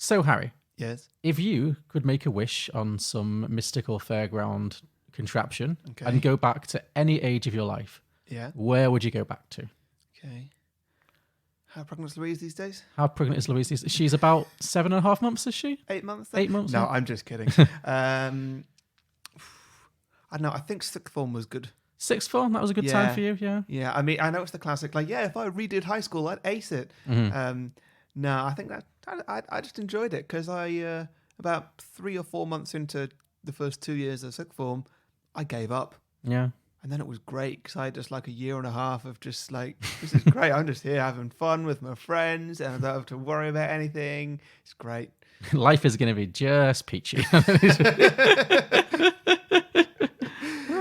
So, Harry, Yes. if you could make a wish on some mystical fairground contraption Okay. and go back to any age of your life, Yeah. where would you go back to? Okay. How pregnant is Louise these days? How pregnant is Louise? She's about 7.5 months, is she? 8 months then? 8 months? No, yeah. I'm just kidding. I don't know. I think sixth form was good. Sixth form, that was a good time for you, yeah? Yeah, I mean, I know it's the classic, like, yeah, if I redid high school, I'd ace it. Mm-hmm. No, I think that I just enjoyed it because about 3 or 4 months into the first 2 years of sixth form, I gave up. Yeah. And then it was great because I had just like a year and a half of just like, this is great. I'm just here having fun with my friends and I don't have to worry about anything. It's great. Life is going to be just peachy. Well,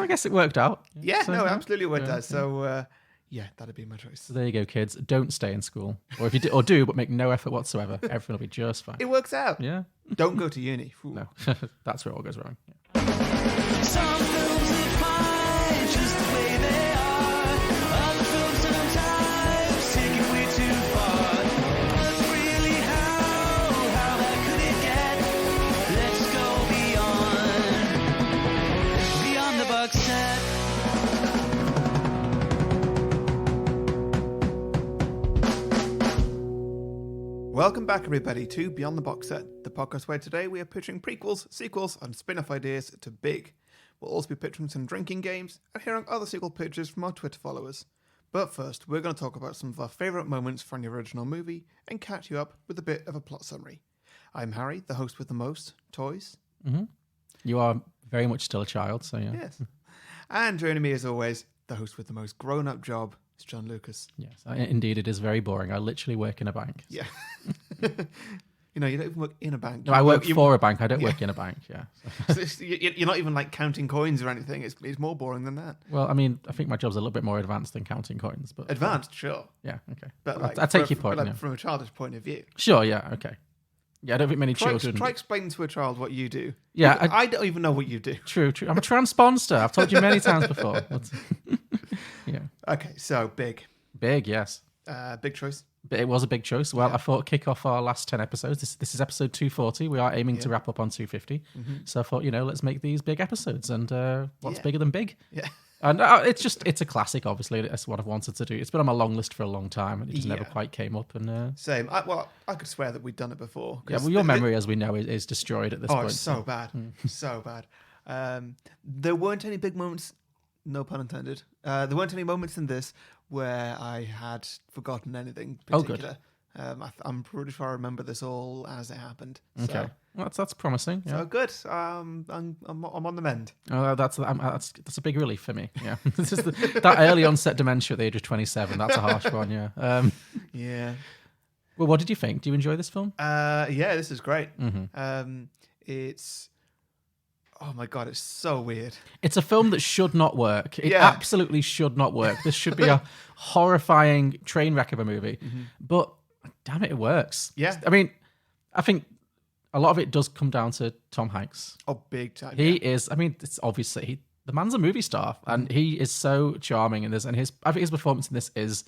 I guess it worked out. Yeah, So, no, absolutely worked yeah, out. So, yeah, that'd be my choice. So there you go, kids. Don't stay in school. Or if you do, but make no effort whatsoever, everything will be just fine. It works out. Yeah. Don't go to uni. Ooh. No, that's where it all goes wrong. Yeah. Some films are fine just the way they are. Other films sometimes take it way too far. But really, how bad could it get? Let's go beyond the box set. Welcome back, everybody, to Beyond the Box Set, the podcast where today we are pitching prequels, sequels, and spin-off ideas to Big. We'll also be pitching some drinking games and hearing other sequel pitches from our Twitter followers. But first, we're going to talk about some of our favourite moments from the original movie and catch you up with a bit of a plot summary. I'm Harry, the host with the most toys. Mm-hmm. You are very much still a child, so yeah. Yes. And joining me, as always, the host with the most grown-up job, is John Lucas. Yes, indeed, it is very boring. I literally work in a bank. Yeah. You know, you don't even work in a bank. No, I work for a bank. I don't work in a bank, yeah. You're not even like counting coins or anything. It's more boring than that. Well, I mean, I think my job's a little bit more advanced than counting coins. But Advanced, sure. Yeah, okay. But like, I take your point. Like, yeah. from a childish point of view. Sure, yeah, okay. Yeah, I don't think many Try children... explaining to a child what you do. Yeah, I don't even know what you do. True. I'm a transponster. I've told you many times before. Yeah. Okay, so Big. Big, yes. Big choice. But it was a big choice. Well, I thought kick off our last 10 episodes. This is episode 240. We are aiming to wrap up on 250. Mm-hmm. So I thought, let's make these big episodes. And what's bigger than big? Yeah. And it's a classic, obviously. That's what I've wanted to do. It's been on my long list for a long time, and it just never quite came up. And Same. I could swear that we'd done it before. yeah, well, your memory, as we know, is destroyed at this point. Oh, it's so bad. So bad. There weren't any big moments, no pun intended. There weren't any moments in this where I had forgotten anything particular. Oh, good. I'm pretty sure I remember this all as it happened. Okay. So, Well, that's promising. Yeah. so good. I'm on the mend. Oh, that's a big relief for me. Yeah, this is that early onset dementia at the age of 27. That's a harsh one. Yeah. Yeah. Well, what did you think? Do you enjoy this film? Yeah, this is great. Mm-hmm. It's, oh my God, it's so weird. It's a film that should not work. It Yeah. absolutely should not work. This should be a horrifying train wreck of a movie. But damn it, it works. Yeah. I mean, I think a lot of it does come down to Tom Hanks. Oh, big time. He is, I mean, it's obviously, the man's a movie star, and he is so charming in this. And I think his performance in this is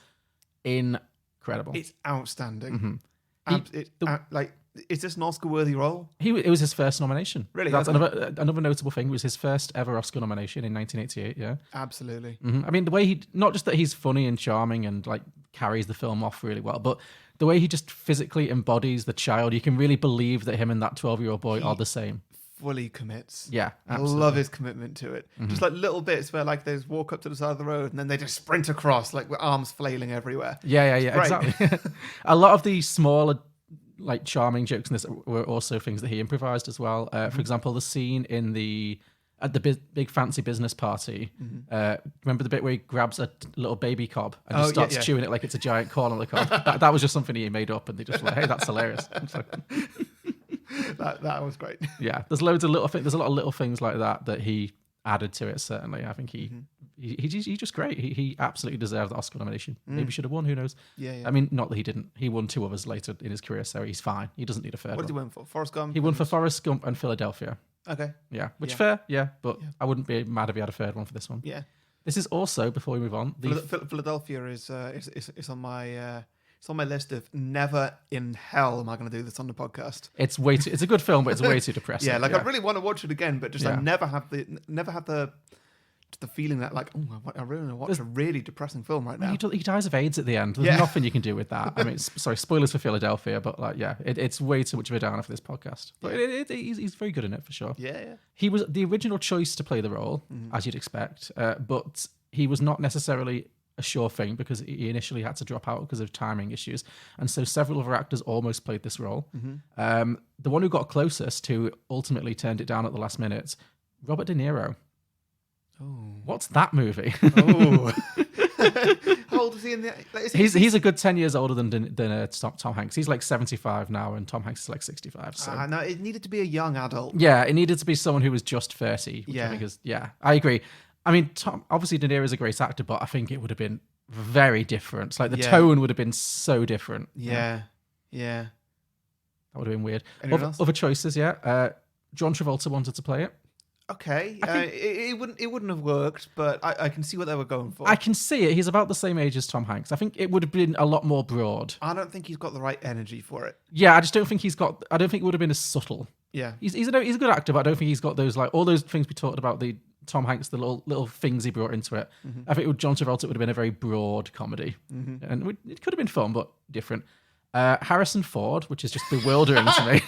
incredible. It's outstanding. Mm-hmm. Is this an Oscar-worthy role? It was his first nomination. Really? That's Okay. another notable thing. It was his first ever Oscar nomination in 1988, yeah. Absolutely. I mean, the way not just that he's funny and charming and like carries the film off really well, but the way he just physically embodies the child, you can really believe that him and that 12-year-old boy are the same. Fully commits. Yeah, I absolutely. love his commitment to it. Just like little bits where like they just walk up to the side of the road and then they just sprint across like with arms flailing everywhere. Yeah, great. exactly. A lot of the smaller, like charming jokes in this were also things that he improvised as well. For example, the scene at the big fancy business party. Remember the bit where he grabs a little baby cob and just starts chewing it like it's a giant corn on the cob? that was just something he made up, and they just like, hey, that's hilarious. That was great. Yeah, there's loads of little things. There's a lot of little things like that he added to it. Certainly, I think he's just great. He absolutely deserved the Oscar nomination. Maybe should have won. Who knows? Yeah. I mean, not that he didn't. He won 2 others later in his career, so he's fine. He doesn't need a third What did he one. win for? Forrest Gump? He won for Forrest Gump and Philadelphia. Okay. Yeah, which Yeah. fair, yeah, but I wouldn't be mad if he had a third one for this one. Yeah. This is also, before we move on, Philadelphia is on my It's on my list of never in hell am I going to do this on the podcast. It's way too. It's a good film, but it's way too depressing. Yeah, like I really want to watch it again, but just I Yeah. never have the feeling that like, oh, I really want to watch a really depressing film right now. He dies of AIDS at the end. There's nothing you can do with that. I mean, sorry, spoilers for Philadelphia, but like, yeah, it's way too much of a downer for this podcast. But he's very good in it for sure. Yeah. He was the original choice to play the role, as you'd expect, but he was not necessarily a sure thing because he initially had to drop out because of timing issues, and so several other actors almost played this role. The one who got closest, who ultimately turned it down at the last minute, Robert De Niro. Oh. What's that movie? Oh. How old is he in the? Like, He's a good 10 years older than Tom Hanks. He's like 75 now, and Tom Hanks is like 65. So no, it needed to be a young adult. yeah, it needed to be someone who was just 30. Which Yeah. I think is, I agree. I mean, obviously De Niro is a great actor, but I think it would have been very different. Like the tone would have been so different. Yeah. That would have been weird. Anyone else? Other choices, John Travolta wanted to play it. Okay, it wouldn't have worked, but I can see what they were going for. I can see it. He's about the same age as Tom Hanks. I think it would have been a lot more broad. I don't think he's got the right energy for it. Yeah, I just don't think I don't think it would have been as subtle. Yeah. He's a good actor, but I don't think he's got those like all those things we talked about. The Tom Hanks, the little things he brought into it. I think with John Travolta, it would have been a very broad comedy, and it could have been fun but different. Harrison Ford, which is just bewildering to me.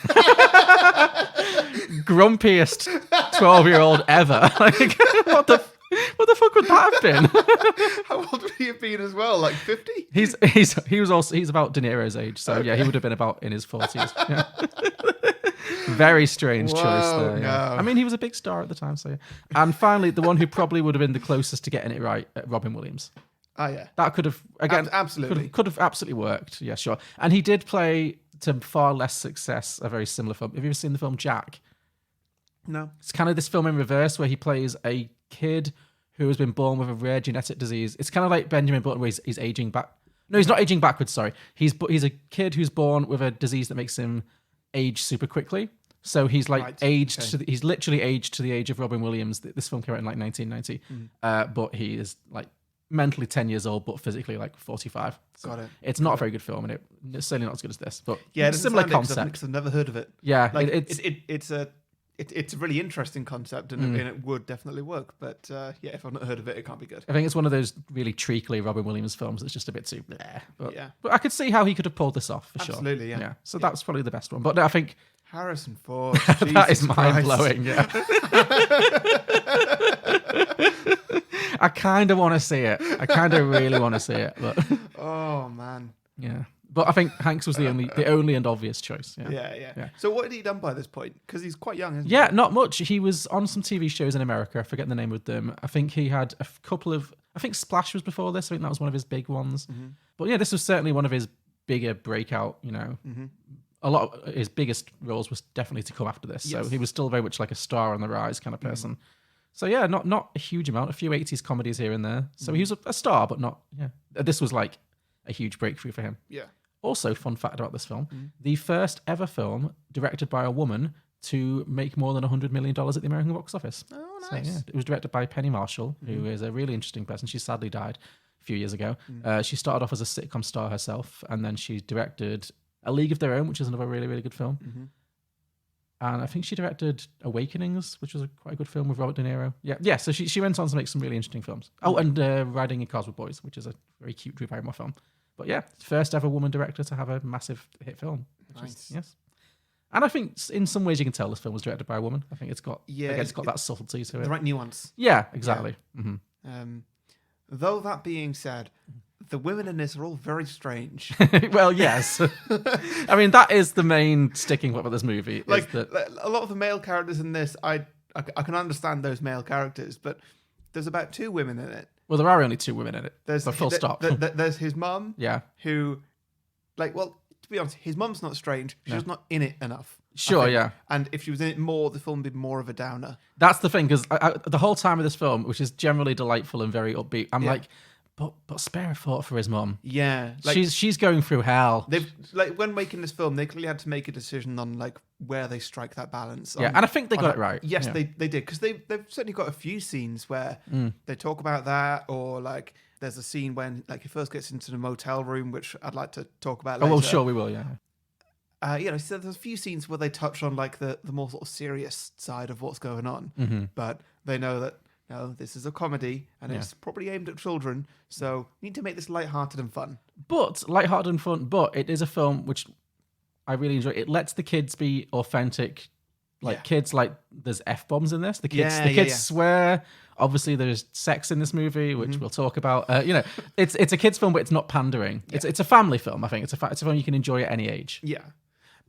Grumpiest 12-year-old ever. Like, what the fuck would that have been? How old would he have been as well? Like 50? He's about De Niro's age, so yeah, he would have been about in his 40s. Yeah. Very strange choice there. Yeah. no. I mean, he was a big star at the time, so yeah. And finally, the one who probably would have been the closest to getting it right, Robin Williams. Oh, yeah. That could have Absolutely. could have absolutely worked. Yeah, sure. And he did play to far less success a very similar film. Have you ever seen the film Jack? No. It's kind of this film in reverse where he plays a kid who has been born with a rare genetic disease. It's kind of like Benjamin Button, where he's aging back. No, he's not aging backwards. Sorry, he's a kid who's born with a disease that makes him age super quickly. So he's like aged. Okay. He's literally aged to the age of Robin Williams. This film came out in like 1990, but he is like mentally 10 years old, but physically like 45. So Got it. it's not a very good film, and it's certainly not as good as this. But Yeah, it's a similar concept. Because I've never heard of it. Yeah, Like it's it's a really interesting concept, and it would definitely work. But yeah, if I've not heard of it, it can't be good. I think it's one of those really treacly Robin Williams films that's just a bit too bleh. But, Yeah. but I could see how he could have pulled this off for sure. Absolutely, yeah. So that's probably the best one. But no, I think Harrison Ford. that is Jesus mind Christ. blowing. Yeah. I kind of want to see it. I kind of really want to see it. But Oh man. yeah. But I think Hanks was the only and obvious choice. Yeah. Yeah. So what had he done by this point? Because he's quite young, isn't he? Yeah, not much. He was on some TV shows in America. I forget the name of them. I think he had a couple of. I think Splash was before this. I think that was one of his big ones. But yeah, this was certainly one of his bigger breakout. A lot of his biggest roles was definitely to come after this. So Yes. he was still very much like a star on the rise kind of person. So yeah, not a huge amount. A few 80s comedies here and there. So he was a star, but not. Yeah, this was like a huge breakthrough for him. Yeah. Also, fun fact about this film, the first ever film directed by a woman to make more than $100 million at the American box office. Oh, So, nice. yeah, it was directed by Penny Marshall, who is a really interesting person. She sadly died a few years ago. She started off as a sitcom star herself, and then she directed A League of Their Own, which is another really, really good film. And I think she directed Awakenings, which was quite a good film with Robert De Niro. Yeah. So she went on to make some really interesting films. Oh, and Riding in Cars with Boys, which is a very cute Drew Barrymore film. But yeah, first ever woman director to have a massive hit film. Nice. Yes. And I think in some ways you can tell this film was directed by a woman. I think it's got that subtlety to it. The right nuance. Yeah, exactly. Though that being said, the women in this are all very strange. Well, yes. I mean, that is the main sticking point of this movie. Like is that, a lot of the male characters in this, I can understand those male characters, but there's about 2 women in it. well, there are only 2 women in it. There's but full stop. There's his mum, Yeah. who, like, well, to be honest, his mum's not strange. She's just not in it enough. I Sure, think. yeah. And if she was in it more, the film would be more of a downer. That's the thing, because the whole time of this film, which is generally delightful and very upbeat, I'm like, but spare a thought for his mum. Yeah, like She's going through hell. they've when making this film, they clearly had to make a decision on like where they strike that balance. Yeah, and I think they got it right. Yes, Yeah. they did, because they've certainly got a few scenes where they talk about that, or like There's a scene when like he first gets into the motel room, which I'd like to talk about Oh, later. well, sure, we will, yeah. So there's a few scenes where they touch on like the more sort of serious side of what's going on, but they know that no, this is a comedy and it's probably aimed at children, so you need to make this lighthearted and fun. But lighthearted and fun. But it is a film which I really enjoy. It lets the kids be authentic, like kids. Like there's f-bombs in this. The kids swear. Obviously, there's sex in this movie, which we'll talk about. It's a kids' film, but it's not pandering. Yeah. It's a family film. I think it's a film you can enjoy at any age. Yeah.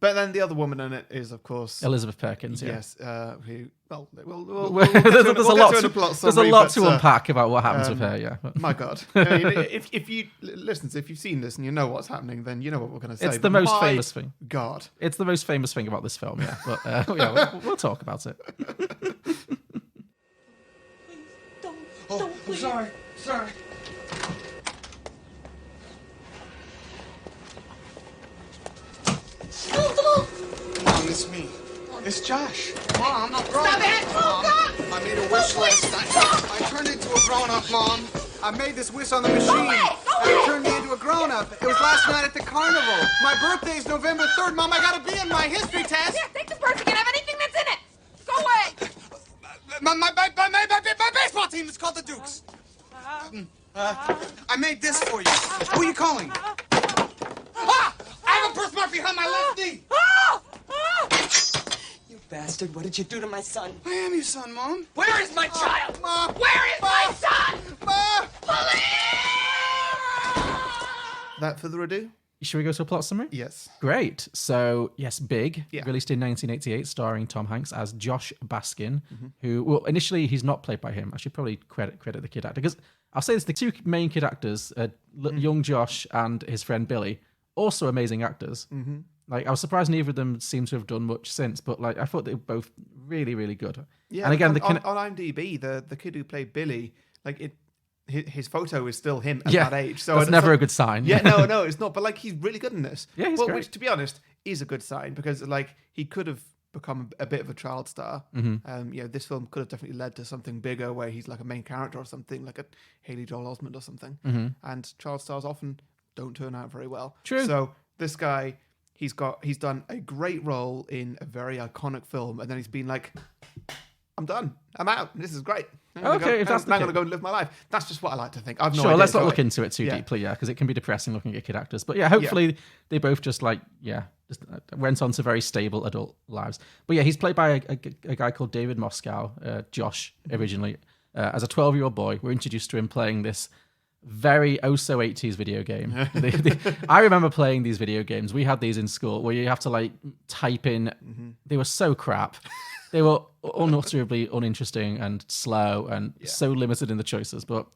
But then the other woman in it is, of course, Elizabeth Perkins. Yeah. Yes, who? Well, There's a lot to unpack about what happens with her. Yeah. My God, I mean, if you've seen this and you know what's happening, then you know what we're going to say. It's the most famous thing. God, it's the most famous thing about this film. Yeah, but we'll talk about it. Don't, please. Sorry. Mom, it's me. It's Josh. Mom, I'm not grown. Stop it! Mom, Stop! I made a wish last night. I turned into a grown-up, Mom. I made this wish on the machine. Go away! And it turned me into a grown-up. It was last night at the carnival. My birthday is November 3rd. Mom, I gotta be in my history test. Yeah, take this purse. You can have anything that's in it. Go away. My baseball team is called the Dukes. I made this for you. Who are you calling? Ah! I have a birthmark behind my left knee. You bastard, what did you do to my son? I am your son, Mom. Where is my child? Mom. Where is my son? Mom. Police! without further ado, Should we go to a plot summary? yes. Great. So, yes, Big, Yeah. released in 1988, starring Tom Hanks as Josh Baskin, who, well, initially he's not played by him. I should probably credit the kid actor, because I'll say this, the two main kid actors, young Josh and his friend Billy, also amazing actors. Like, I was surprised neither of them seem to have done much since, but like I thought they were both really, really good. Yeah, and again, on IMDb, the kid who played Billy, like his photo is still him at that age. So that's never a good sign. Yeah, no, it's not. But like, he's really good in this. Yeah, he's great. Which, to be honest, is a good sign, because like he could have become a bit of a child star. This film could have definitely led to something bigger, where he's like a main character or something, like a Haley Joel Osment or something. And child stars often don't turn out very well. True. So this guy, he's done a great role in a very iconic film, and then he's been like, I'm done. I'm out. This is great. I'm Okay, gonna if that's the I'm going to case. go and live my life. That's just what I like to think. I've no Sure, idea. let's not So, look into it too yeah. deeply, because it can be depressing looking at kid actors. But yeah, hopefully they both just went on to very stable adult lives. But yeah, he's played by a guy called David Moscow, Josh, originally. As a 12-year-old boy, we're introduced to him playing this very oh-so 80s video game. I remember playing these video games. We had these in school where you have to like type in. They were so crap. They were unutterably uninteresting and slow and so limited in the choices. But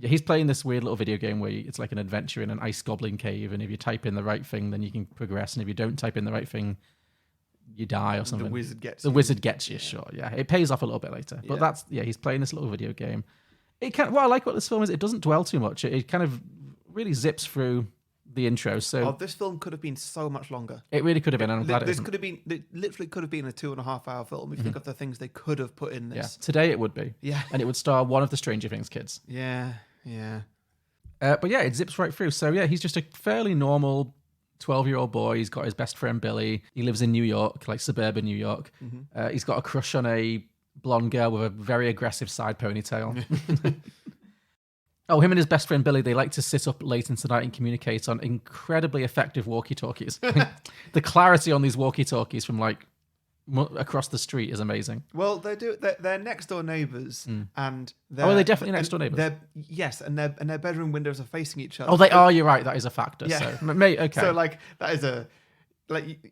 he's playing this weird little video game where it's like an adventure in an ice goblin cave. And if you type in the right thing, then you can progress. And if you don't type in the right thing, you die or something. The wizard gets the you. wizard gets you, sure. Yeah, it pays off a little bit later. But he's playing this little video game. What I like about this film is it doesn't dwell too much. It kind of really zips through the intro. So this film could have been so much longer. it really could have been, and I'm glad it This isn't. could have been, it literally could have been a 2.5 hour film. If you think of the things they could have put in Yeah, this. today it would be. Yeah. And it would star one of the Stranger Things kids. Yeah. But yeah, it zips right through. So yeah, he's just a fairly normal 12-year-old boy. He's got his best friend Billy. He lives in New York, like suburban New York. He's got a crush on a blonde girl with a very aggressive side ponytail. Him and his best friend Billy, they like to sit up late into the night and communicate on incredibly effective walkie-talkies. The clarity on these walkie-talkies from like across the street is amazing. Well, they're next door neighbors, and are they definitely next door neighbours? Yes, and their bedroom windows are facing each other. Oh, they are. You're right. That is a factor. Yeah. So, mate, okay. So like that is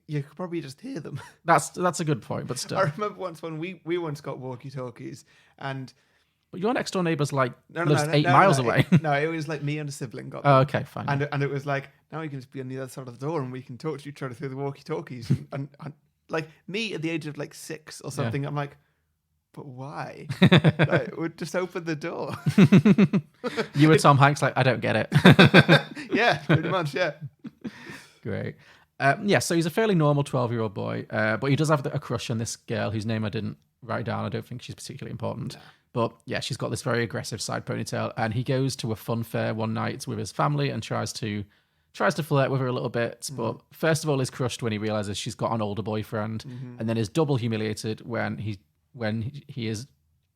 you could probably just hear them. That's a good point, but still. I remember once when we once got walkie-talkies, and But your next door neighbour's like no, lives 8 miles away. It was like me and a sibling got them. Oh, okay, fine. And it was like, now we can just be on the other side of the door and we can talk to each other through the walkie-talkies. and like me at the age of like 6 or something, I'm like, but why? Like, we'd just open the door. You were Tom Hanks, like, I don't get it. Yeah, pretty much, yeah. Great. So he's a fairly normal 12-year-old boy, but he does have a crush on this girl whose name I didn't write down. I don't think she's particularly important. But yeah, she's got this very aggressive side ponytail, and he goes to a fun fair one night with his family and tries to flirt with her a little bit. But first of all, is crushed when he realizes she's got an older boyfriend, and then is double humiliated when he is.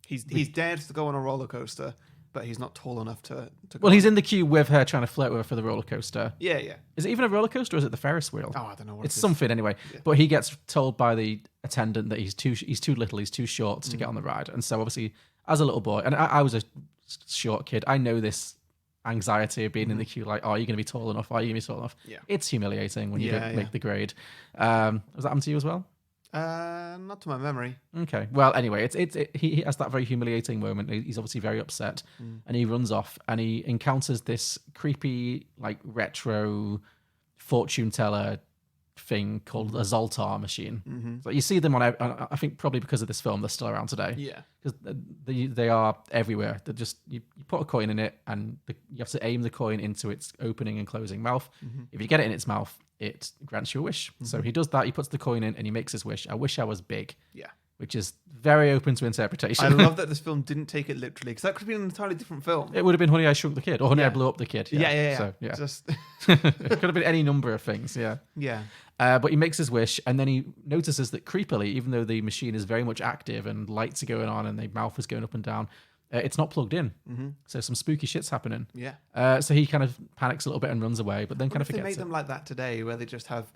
He's dared to go on a roller coaster, but he's not tall enough to go. Well, he's in the queue with her, trying to flirt with her for the roller coaster. Yeah, yeah. Is it even a roller coaster, or is it the Ferris wheel? Oh, I don't know what It's it is. something anyway. Yeah. But he gets told by the attendant that he's too little, he's too short to get on the ride. And so obviously, as a little boy, and I was a short kid, I know this anxiety of being in the queue, like, are you going to be tall enough? Are you going to be tall enough? Yeah. It's humiliating when you Yeah, don't yeah. make the grade. Was that happened to you as well? Not to my memory. Okay. Well, anyway, he has that very humiliating moment. He's obviously very upset, and he runs off, and he encounters this creepy, like retro fortune teller thing called a Zoltar machine. So you see them on. I think probably because of this film, they're still around today. Yeah. Because they are everywhere. They're just you put a coin in it, and you have to aim the coin into its opening and closing mouth. If you get it in its mouth, it grants you a wish. So he does that. He puts the coin in and he makes his wish. I wish I was big. Yeah. Which is very open to interpretation. I love that this film didn't take it literally, because that could have been an entirely different film. It would have been Honey, I Shrunk the Kid, or Honey, I Yeah. Blew Up the Kid. Yeah. So, yeah. Just It could have been any number of things, yeah. yeah. But he makes his wish, and then he notices that creepily, even though the machine is very much active and lights are going on and the mouth is going up and down, it's not plugged in. So some spooky shit's happening. Yeah. So he kind of panics a little bit and runs away, but then kind of If they forgets made it. them like that today, where they just have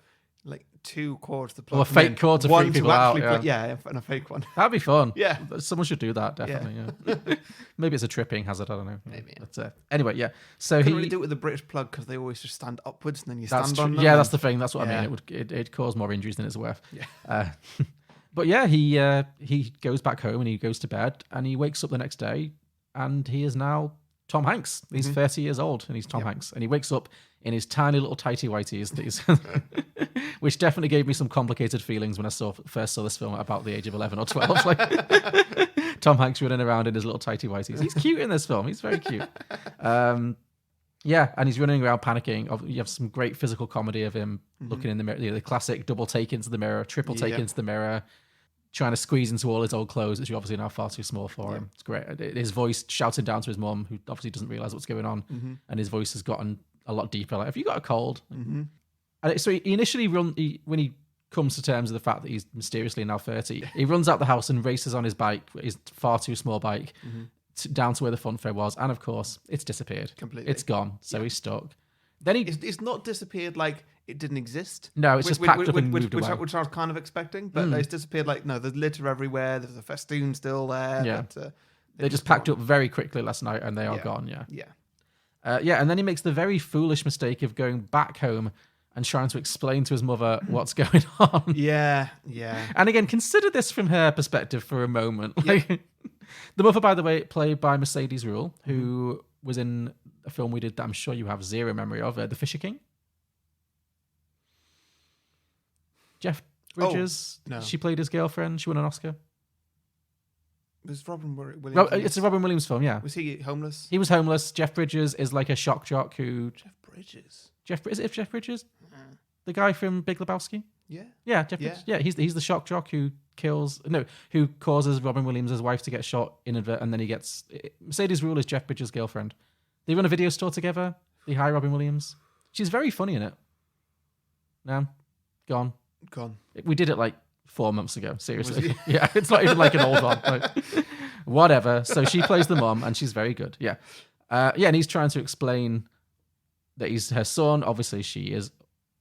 like 2 cords to plug Or a them fake in, cord to one freak people out, actually and a fake one. That'd be fun. Yeah. Someone should do that, definitely. Yeah. Maybe it's a tripping hazard, I don't know. Maybe. But, anyway, yeah. So Couldn't he... really do it with the British plug, because they always just stand upwards and then you That's stand true. on them. Yeah, and- that's the thing. That's what I Yeah. mean. It'd cause more injuries than it's worth. Yeah. But yeah, he goes back home and he goes to bed, and he wakes up the next day, and he is now Tom Hanks. He's 30 years old, and he's Tom Hanks, and he wakes up in his tiny little tighty whities, which definitely gave me some complicated feelings when I first saw this film at about the age of 11 or 12. Like Tom Hanks running around in his little tighty whities. He's cute in this film. He's very cute. Yeah, and he's running around panicking. You have some great physical comedy of him looking in the mirror, the classic double take into the mirror, triple take Yeah. into the mirror, trying to squeeze into all his old clothes, which are obviously now far too small for him. It's great. His voice shouting down to his mum, who obviously doesn't realize what's going on, and his voice has gotten a lot deeper. Like, have you got a cold? And so he initially when he comes to terms with the fact that he's mysteriously now 30, he runs out the house and races on his bike, his far too small bike, down to where the fun fair was, and of course it's disappeared Completely. It's gone, so he's stuck. Then It's not disappeared like it didn't exist. No, it's just packed up and moved away. Which I was kind of expecting, but it's disappeared. Like, no, there's litter everywhere. There's a festoon still there. Yeah. But, they just packed up very quickly last night, and they are Yeah. gone. Yeah. Yeah. And then he makes the very foolish mistake of going back home and trying to explain to his mother what's going on. Yeah. And again, consider this from her perspective for a moment. Like, the mother, by the way, played by Mercedes Ruehl, who was in a film we did that I'm sure you have zero memory of, The Fisher King. Jeff Bridges. no. She played his girlfriend. She won an Oscar. It was Robin Williams. Well, it's a Robin Williams film, yeah. Was he homeless? He was homeless. Jeff Bridges is like a shock jock who... Jeff Bridges. Is it Jeff Bridges? The guy from Big Lebowski? Yeah. Yeah, Jeff Bridges. Yeah, he's the shock jock who causes Robin Williams' wife to get shot inadvertently, and then he gets... Mercedes Ruehl is Jeff Bridges' girlfriend. They run a video store together. They hire Robin Williams. She's very funny in it. No, gone. We did it like 4 months ago, seriously. Yeah, it's not even like an old one. Like, whatever. So she plays the mom, and she's very good. Yeah. And he's trying to explain that he's her son. Obviously, she is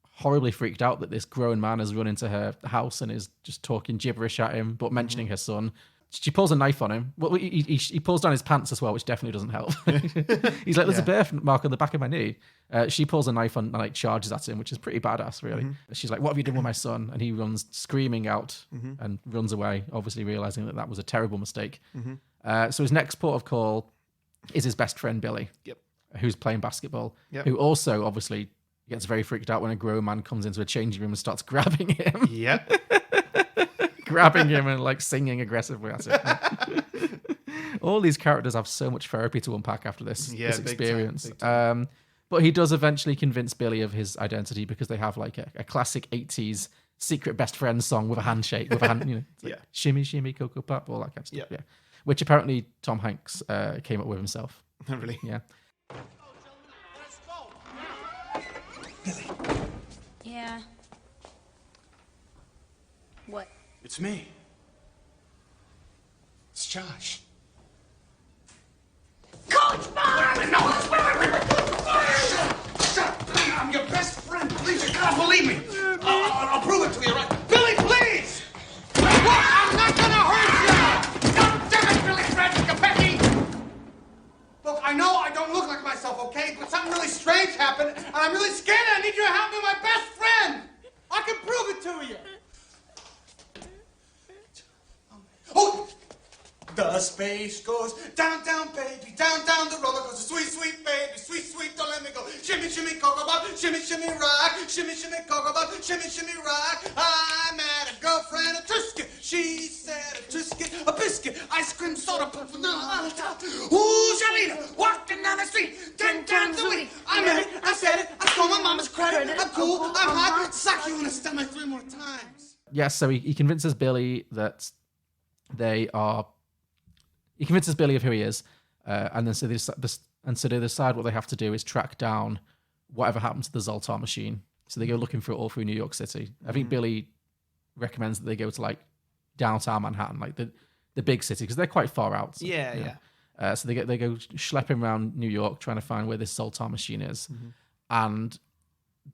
horribly freaked out that this grown man has run into her house and is just talking gibberish at him, but mentioning her son. She pulls a knife on him. Well, he pulls down his pants as well, which definitely doesn't help. He's like, there's a birthmark on the back of my knee. She pulls a knife on and like charges at him, which is pretty badass, really. She's like, what have you done with my son? And he runs screaming out and runs away, obviously realizing that was a terrible mistake. So his next port of call is his best friend, Billy, who's playing basketball, who also obviously gets very freaked out when a grown man comes into a changing room and starts grabbing him. Grabbing him and like singing aggressively at him. All these characters have so much therapy to unpack after this experience. big time. But he does eventually convince Billy of his identity because they have like a classic 80s secret best friend song with a handshake, with a hand, it's like, shimmy, shimmy, cocoa pop, all that kind of stuff. Yeah. which apparently Tom Hanks came up with himself. Really? Yeah. Yeah. What? It's me. It's Josh. Coach Mom! No! Shut up! I'm your best friend. Please, you gotta believe me. I'll prove it to you, right? Billy, please! Look, I'm not gonna hurt you! Don't do it, Billy Fred Capecchi! Look, I know I don't look like myself, okay? But something really strange happened, and I'm really scared. I need you to help me, my best friend! I can prove it to you! Oh! The space goes down, down, baby, down, down the roller coaster. Sweet, sweet baby, sweet, sweet, don't let me go. Shimmy, shimmy, cocoa bop, shimmy, shimmy, rock. Shimmy, shimmy, cocoa bop, shimmy, shimmy, rock. I met a girlfriend, a Trisket. She said a Trisket, a biscuit, ice cream, soda, pop, vanilla, top. Ooh, Shalina, walking down the street, 10 times a week. I met it, I said it, I stole my mama's credit. I'm cool, I'm hot, suck you in the stomach 3 more times. Yes, so he convinces Billy that they are. He convinces Billy of who he is, and then so they decide what they have to do is track down whatever happened to the Zoltar machine. So they go looking for it all through New York City. I think Billy recommends that they go to like downtown Manhattan, like the big city, because they're quite far out. So, Yeah. So they go schlepping around New York trying to find where this Zoltar machine is, and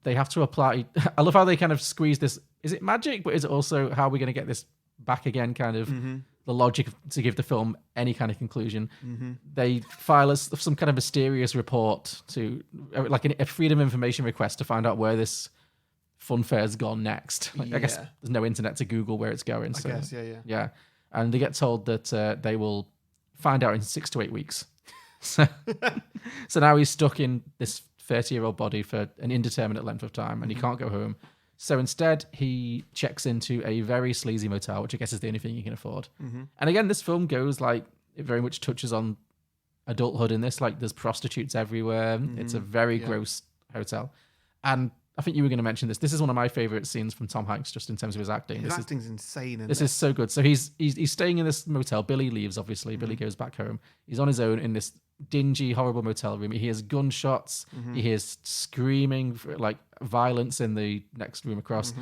they have to apply. I love how they kind of squeeze this. Is it magic? But is it also how we're going to get this back again? Kind of. The logic to give the film any kind of conclusion. They file some kind of mysterious report to, like a freedom of information request to find out where this fun fair's gone next. Like, I guess there's no internet to Google where it's going. So, I guess, yeah. And they get told that they will find out in 6 to 8 weeks. So now he's stuck in this 30-year-old body for an indeterminate length of time, and he can't go home. So instead, he checks into a very sleazy motel, which I guess is the only thing he can afford. And again, this film goes like, it very much touches on adulthood in this. Like, there's prostitutes everywhere. It's a very gross hotel. And I think you were going to mention this. This is one of my favorite scenes from Tom Hanks, just in terms of his acting. His acting's insane. This is so good. So he's staying in this motel. Billy leaves, obviously. Billy goes back home. He's on his own in this dingy, horrible motel room. He hears gunshots. He hears screaming, like violence in the next room across.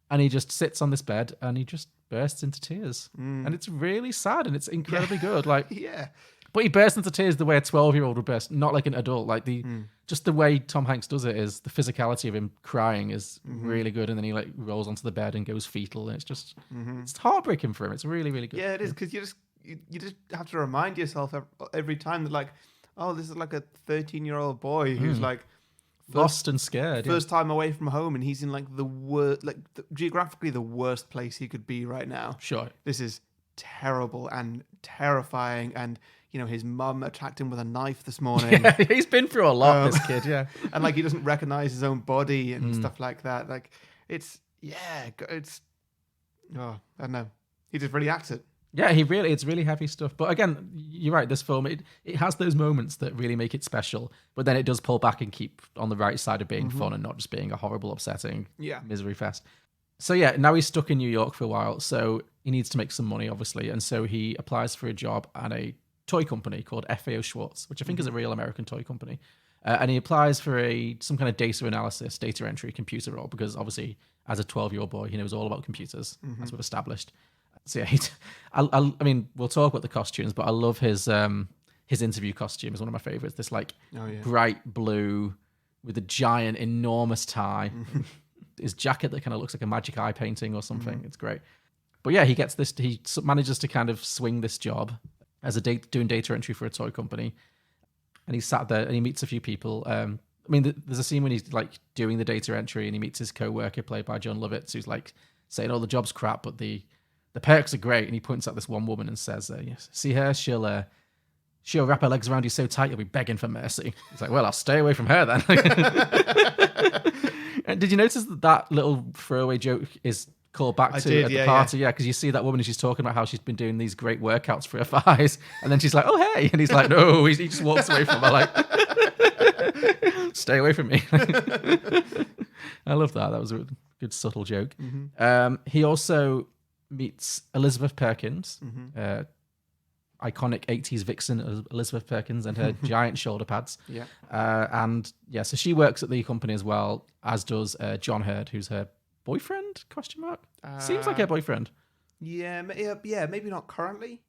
And he just sits on this bed and he just bursts into tears. And it's really sad and it's incredibly good. Like, but he bursts into tears the way a 12-year-old would burst, not like an adult. Like just the way Tom Hanks does it is the physicality of him crying is really good. And then he like rolls onto the bed and goes fetal. And it's just, it's heartbreaking for him. It's really, really good. Yeah, it is, because you just have to remind yourself every time that, like, oh, this is like a 13-year-old boy who's like lost and scared. First time away from home, and he's in like the worst, like geographically the worst place he could be right now. Sure. This is terrible and terrifying, and you know, his mum attacked him with a knife this morning. Yeah, he's been through a lot, this kid, yeah. And like he doesn't recognize his own body and stuff like that. Like it's I don't know. He just really acts it. Yeah, it's really heavy stuff. But again, you're right, this film, it has those moments that really make it special, but then it does pull back and keep on the right side of being fun and not just being a horrible, upsetting misery fest. So yeah, now he's stuck in New York for a while, so he needs to make some money, obviously, and so he applies for a job at a toy company called FAO Schwartz, which I think is a real American toy company. And he applies for some kind of data analysis, data entry, computer role, because obviously, as a 12-year-old boy, he knows all about computers, as we've established. So yeah, I mean, we'll talk about the costumes, but I love his interview costume is one of my favorites. This like bright blue with a giant, enormous tie, his jacket that kind of looks like a magic eye painting or something. It's great. But yeah, he gets this. He manages to kind of swing this job as doing data entry for a toy company, and he's sat there and he meets a few people. I mean, there's a scene when he's like doing the data entry and he meets his co-worker played by John Lovitz, who's like saying, "Oh, the job's crap, but the perks are great." And he points at this one woman and says, "Yes, see her? She'll wrap her legs around you so tight you'll be begging for mercy." He's like, "Well, I'll stay away from her then." And did you notice that little throwaway joke is called back to at the party? Yeah, because you see that woman and she's talking about how she's been doing these great workouts for her thighs, and then she's like, "Oh hey," and he's like, "No," he just walks away from her like, "Stay away from me." I love that. That was a good subtle joke. He also meets Elizabeth Perkins. iconic 80s vixen Elizabeth Perkins and her giant shoulder pads. Yeah. So she works at the company as well, as does John Hurd, who's her boyfriend? ? Seems like her boyfriend. Yeah, maybe not currently,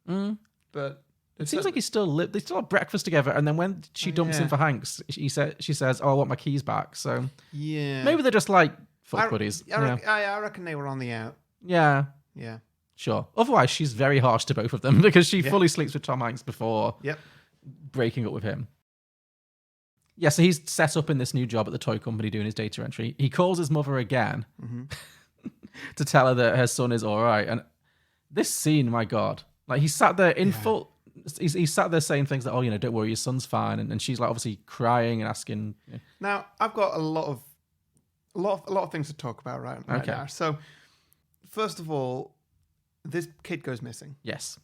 but It seems like they still have breakfast together, and then when she dumps him for Hanks, she says, "Oh, I want my keys back." So yeah, maybe they're just like fuck buddies. I reckon they were on the out. Yeah, sure. Otherwise, she's very harsh to both of them because she fully sleeps with Tom Hanks before breaking up with him. Yeah, so he's set up in this new job at the toy company doing his data entry. He calls his mother again to tell her that her son is all right. And this scene, my God, like he sat there in full. He's sat there saying things like, "Oh, don't worry, your son's fine," and she's like obviously crying and asking. Now I've got a lot of things to talk about right now. So first of all, this kid goes missing. Yes,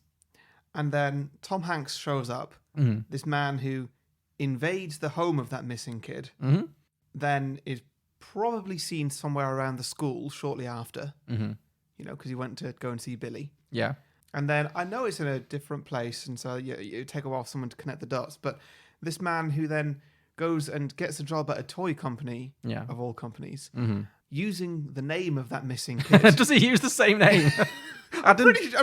and then Tom Hanks shows up. This man who invades the home of that missing kid, then is probably seen somewhere around the school shortly after. Because he went to go and see Billy. Yeah. And then I know it's in a different place, and so it take a while for someone to connect the dots. But this man who then goes and gets a job at a toy company, of all companies, using the name of that missing kid. Does he use the same name? I'm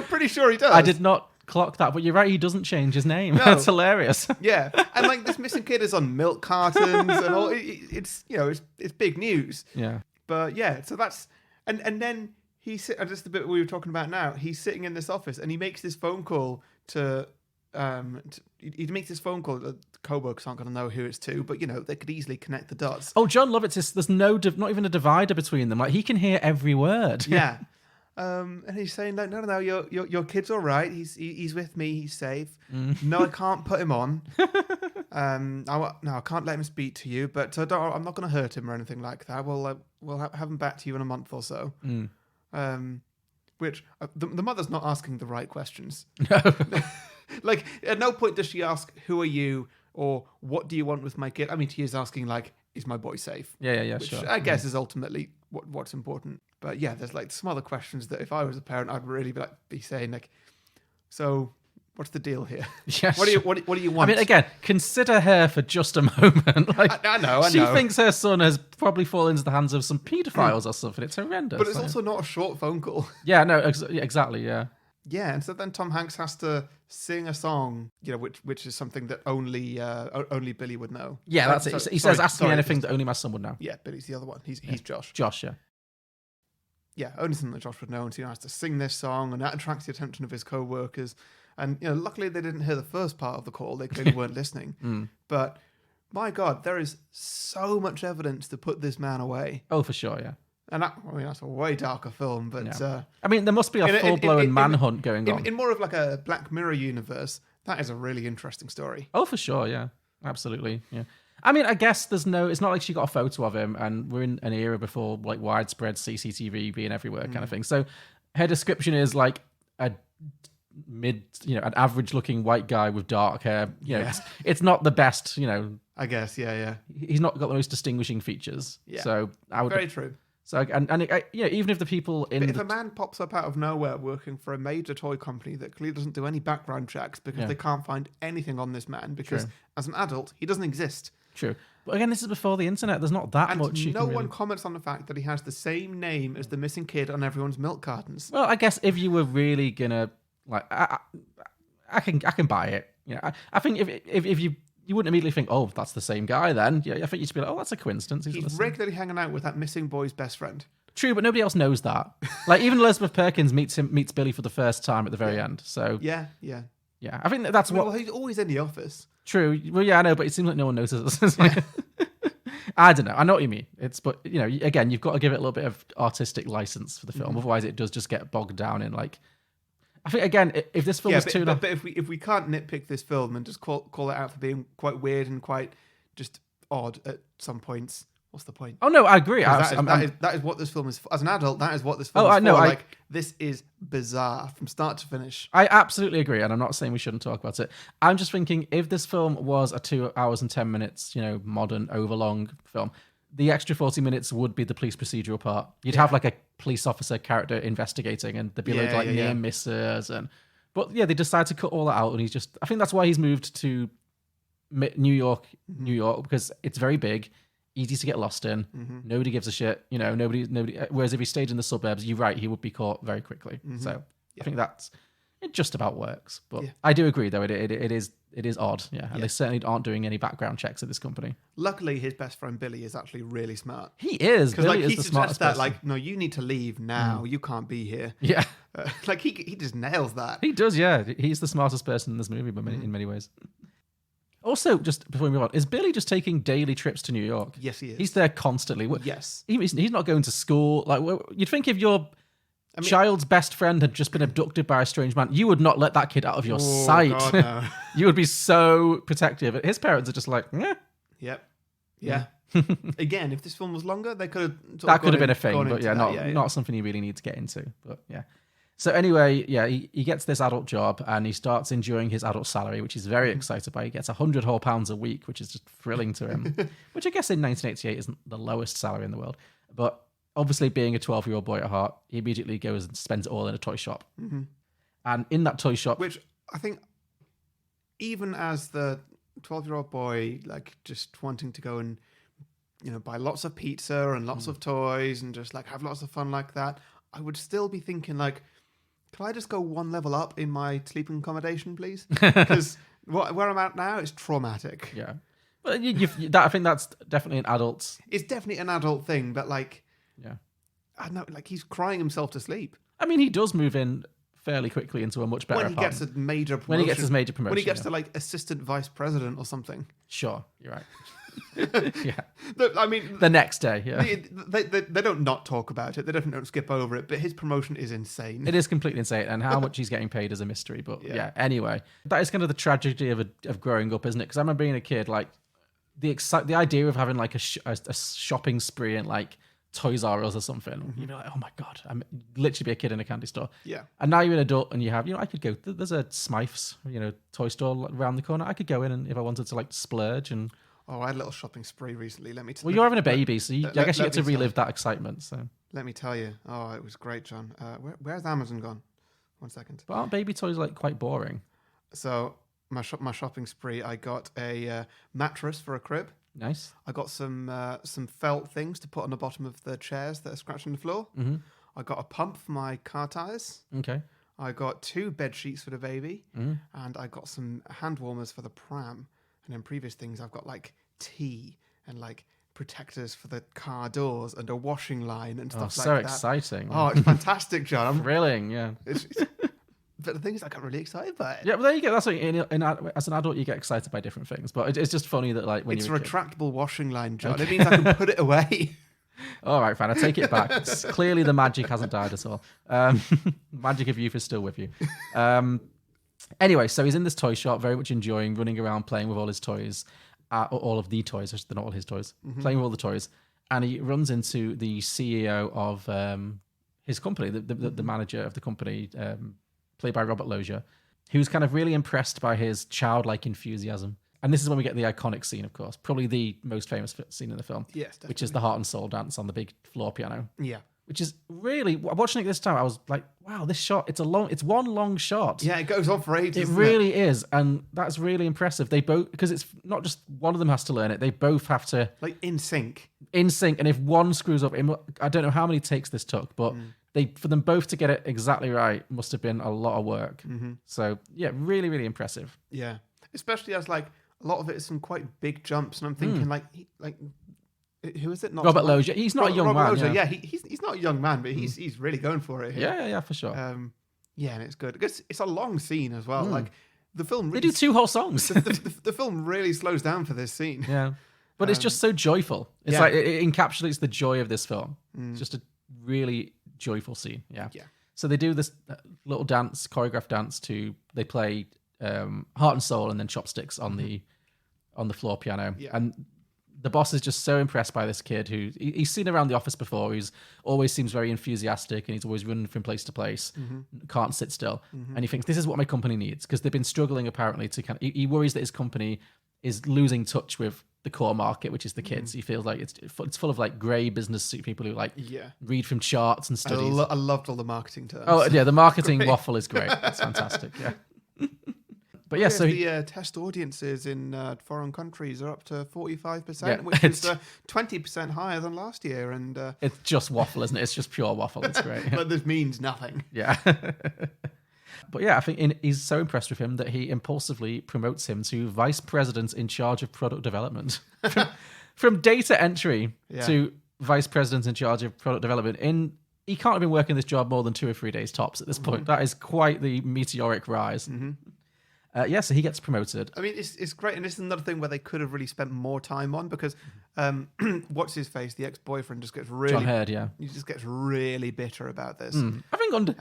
pretty sure he does. I did not clock that, but you're right. He doesn't change his name. No. That's hilarious. Yeah, and like this missing kid is on milk cartons and all. It's big news. Yeah. But yeah, so that's and then. Just the bit we were talking about now. He's sitting in this office and he makes this phone call he makes this phone call. The co-workers aren't going to know who it's to, but they could easily connect the dots. Oh, John Lovitz there's not even a divider between them. Like he can hear every word. Yeah. And he's saying, no, your kid's all right. He's with me. He's safe. No, I can't put him on. I can't let him speak to you. But I'm not going to hurt him or anything like that. We'll have him back to you in a month or so. Which the mother's not asking the right questions. No. Like at no point does she ask, "Who are you?" or "What do you want with my kid?" I mean, she is asking like, "Is my boy safe?" Yeah, which sure. I guess is ultimately what's important. But yeah, there's like some other questions that if I was a parent, I'd really be saying like, "So, what's the deal here? Yeah, what do you want?" I mean, again, consider her for just a moment. Like, I know. She thinks her son has probably fallen into the hands of some paedophiles or something. It's horrendous. But it's also not a short phone call. Yeah, no, exactly, yeah. Yeah, and so then Tom Hanks has to sing a song, which is something that only Billy would know. Yeah, that's it. He says, "Ask me anything that only my son would know." Yeah, Billy's the other one. He's Josh. Josh, yeah. Yeah, only something that Josh would know, and so he has to sing this song, and that attracts the attention of his co-workers. And luckily they didn't hear the first part of the call; they clearly weren't listening. But my God, there is so much evidence to put this man away. Oh, for sure, yeah. And that's a way darker film, but I mean, there must be a full-blown manhunt going on. In more of like a Black Mirror universe, that is a really interesting story. Oh, for sure, yeah. Absolutely, yeah. I mean, I guess it's not like she got a photo of him, and we're in an era before like widespread CCTV being everywhere kind of thing. So her description is like an average-looking white guy with dark hair. It's not the best, I guess, yeah. He's not got the most distinguishing features. Yeah. So I would very true. So even if the people if a man pops up out of nowhere working for a major toy company that clearly doesn't do any background checks because they can't find anything on this man because as an adult he doesn't exist. True, but again, this is before the internet. There's not that much. And no one comments on the fact that he has the same name as the missing kid on everyone's milk cartons. Well, I guess if you were really gonna like, I can buy it. I think if you wouldn't immediately think, "Oh, that's the same guy." Then, I think you'd be like, "Oh, that's a coincidence." He's regularly hanging out with that missing boy's best friend. True, but nobody else knows that. Like even Elizabeth Perkins meets Billy for the first time at the very end. So yeah. I think that's what. Well, he's always in the office. True. Well, yeah, I know, but it seems like no one notices. It's like, I don't know. I know what you mean. But again, you've got to give it a little bit of artistic license for the film. Otherwise, it does just get bogged down in like. I think again, if this film is too long, but if we can't nitpick this film and just call it out for being quite weird and quite just odd at some points, what's the point? Oh no, I agree. That is what this film is for. As an adult, that is what this film is for. Like this is bizarre from start to finish. I absolutely agree, and I'm not saying we shouldn't talk about it. I'm just thinking if this film was a 2 hours and 10 minutes, modern overlong film, the extra 40 minutes would be the police procedural part. You'd have like a police officer character investigating, and there'd be near misses and But yeah, they decide to cut all that out, and I think that's why he's moved to New York, because it's very big, easy to get lost in. Nobody gives a shit, nobody. Whereas if he stayed in the suburbs, you're right, he would be caught very quickly. So I think it just about works. But I do agree, though, it is odd. Yeah, and they certainly aren't doing any background checks at this company. Luckily, his best friend Billy is actually really smart. He is. Because Billy he is the suggests smartest that, person. no, you need to leave now. You can't be here. Yeah. He just nails that. He does, yeah. He's the smartest person in this movie in many ways. Also, just before we move on, is Billy just taking daily trips to New York? Yes, he is. He's there constantly. Yes. He's not going to school. You'd think if your child's best friend had just been abducted by a strange man, you would not let that kid out of your sight. God, no. You would be so protective. His parents are just like, Yep. Yeah. Again, if this film was longer, they could have... That could have been a thing, but not something you really need to get into. But yeah. So anyway, he gets this adult job and he starts enjoying his adult salary, which he's very excited by. He gets 100 whole pounds a week, which is just thrilling to him, which I guess in 1988 isn't the lowest salary in the world. But obviously being a 12-year-old boy at heart, he immediately goes and spends it all in a toy shop. And in that toy shop... Which I think, even as the 12-year-old boy, just wanting to go and, buy lots of pizza and lots of toys and just, have lots of fun like that, I would still be thinking, can I just go one level up in my sleeping accommodation, please? Because where I'm at now is traumatic. Yeah. But I think that's definitely an adult... It's definitely an adult thing, but, Yeah. I don't know, he's crying himself to sleep. I mean, he does move in fairly quickly into a much better When he apartment. gets a major promotion. When he gets his major promotion. When he gets to, assistant vice president or something. Sure, you're right. Yeah. I mean... The next day, yeah. They don't not talk about it. They definitely don't skip over it, but his promotion is insane. It is completely insane, and how much he's getting paid is a mystery. But yeah, anyway, that is kind of the tragedy of growing up, isn't it? Because I remember being a kid, the idea of having a shopping spree in Toys R Us or something. You'd be like, oh my God, I'm literally be a kid in a candy store. Yeah. And now you're an adult and you have, I could go, there's a Smythe's, toy store around the corner. I could go in and if I wanted to splurge and... Oh, I had a little shopping spree recently. Well, you're having a baby, so I guess you get to relive that excitement. So let me tell you. Oh, it was great, John. Where's Amazon gone? 1 second. But aren't baby toys quite boring? So my shopping spree, I got a mattress for a crib. Nice. I got some felt things to put on the bottom of the chairs that are scratching the floor. Mm-hmm. I got a pump for my car tires. Okay. I got 2 bed sheets for the baby, and I got some hand warmers for the pram. And then previous things, I've got tea and protectors for the car doors and a washing line and stuff like that. So exciting. Oh, it's fantastic, John. Thrilling, yeah. But the thing is, I got really excited by it. Yeah, but there you go. That's as an adult, you get excited by different things. But it's just funny that when it's you're a retractable washing line, John. Okay. It means I can put it away. All right, fine. I take it back. Clearly, the magic hasn't died at all. Magic of youth is still with you. Anyway, so he's in this toy shop, very much enjoying running around, playing with all his toys, all of the toys. They're not all his toys. Playing with all the toys, and he runs into the CEO of his company, the manager of the company, played by Robert Loggia, who's kind of really impressed by his childlike enthusiasm. And this is when we get the iconic scene, of course, probably the most famous scene in the film, yes, definitely. Which is the heart and soul dance on the big floor piano. Yeah. Which is really, watching it this time, I was like, wow, this shot, it's one long shot. Yeah, it goes on for ages. It really is. And that's really impressive. They both, because it's not just one of them has to learn it, they both have to. In sync. In sync. And if one screws up, I don't know how many takes this took, but for them both to get it exactly right must have been a lot of work. Mm-hmm. So, yeah, really, really impressive. Yeah. Especially as a lot of it is some quite big jumps. And I'm thinking who is it? Not Robert Loggia. He's not a young man. Loggia, yeah, he's not a young man, but he's really going for it here. Yeah, for sure. Yeah, and it's good because it's a long scene as well. The film. Really they do 2 whole songs. the film really slows down for this scene. Yeah, but it's just so joyful. It's it encapsulates the joy of this film. It's just a really joyful scene. Yeah. So they do this little dance, choreographed dance they play Heart and Soul and then Chopsticks on the floor piano. Yeah. And the boss is just so impressed by this kid who he's seen around the office before. He's always seems very enthusiastic and he's always running from place to place, can't sit still. And he thinks this is what my company needs because they've been struggling apparently to he worries that his company is losing touch with the core market, which is the kids. He feels like it's full of like grey business suit people who like read from charts and studies. I loved all the marketing terms. Oh yeah, the marketing waffle is great. It's fantastic. Yeah. But yeah, Yes, so the test audiences in foreign countries are up to 45%, Yeah, which is 20% higher than last year. And it's just waffle, isn't it? It's just pure waffle. It's great. but this means nothing. Yeah. But yeah, I think he's so impressed with him that he impulsively promotes him to vice president in charge of product development. From data entry to vice president in charge of product development. He can't have been working this job more than 2 or 3 days tops at this point. That is quite the meteoric rise. So he gets promoted. I mean, it's great. And this is another thing where they could have really spent more time on because what's his face? The ex-boyfriend just gets really... John Hurd, yeah. He just gets really bitter about this. I think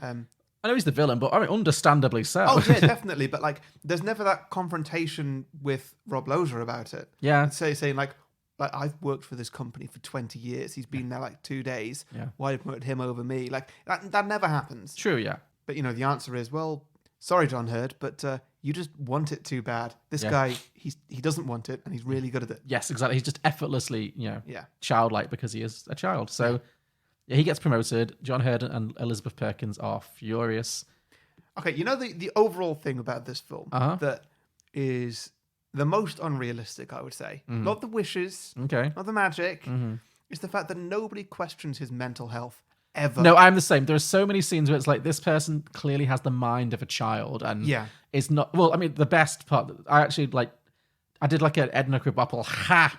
I know he's the villain, but I mean, understandably so. Oh, yeah, definitely. But, like, there's never that confrontation with Rob Lozer about it. Yeah. Saying, like, I've worked for this company for 20 years. He's been there, like, 2 days. Yeah. Why did you promote him over me? Like, that never happens. True, yeah. But, you know, the answer is, well, sorry, John Hurd, but you just want it too bad. This guy, he doesn't want it, and he's really good at it. Yes, exactly. He's just effortlessly, childlike because he is a child. So, he gets promoted. John Hurd and Elizabeth Perkins are furious. Okay, you know the overall thing about this film that is the most unrealistic, I would say. Not the wishes, not the magic. It's the fact that nobody questions his mental health ever. No, I'm the same. There are so many scenes where it's like this person clearly has the mind of a child and is not. Well, I mean, the best part, I actually like. I did like an Edna Krabappel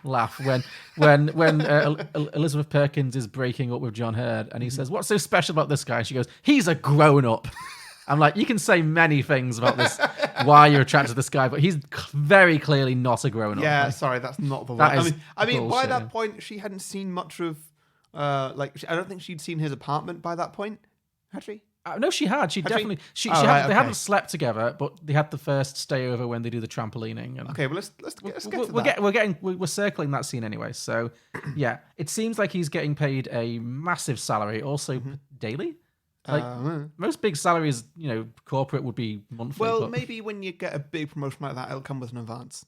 laugh when Elizabeth Perkins is breaking up with John Hurd and he says, "What's so special about this guy?" And she goes, "He's a grown up." I'm like, you can say many things about this, why you're attracted to this guy, but he's very clearly not a grown up. Yeah, sorry, that's not the That one. is I mean, by bullshit, that point, she hadn't seen much of. I don't think she'd seen his apartment by that point. Had she? No, she had. She Had definitely. she? She Oh, had, right, They okay. hadn't slept together, but they had the first stay over when they do the trampolining. And Okay, well let's get to we're that. we're circling that scene anyway. So yeah, it seems like he's getting paid a massive salary, also daily. Like most big salaries, you know, corporate would be monthly. Well, but maybe when you get a big promotion like that, it'll come with an advance.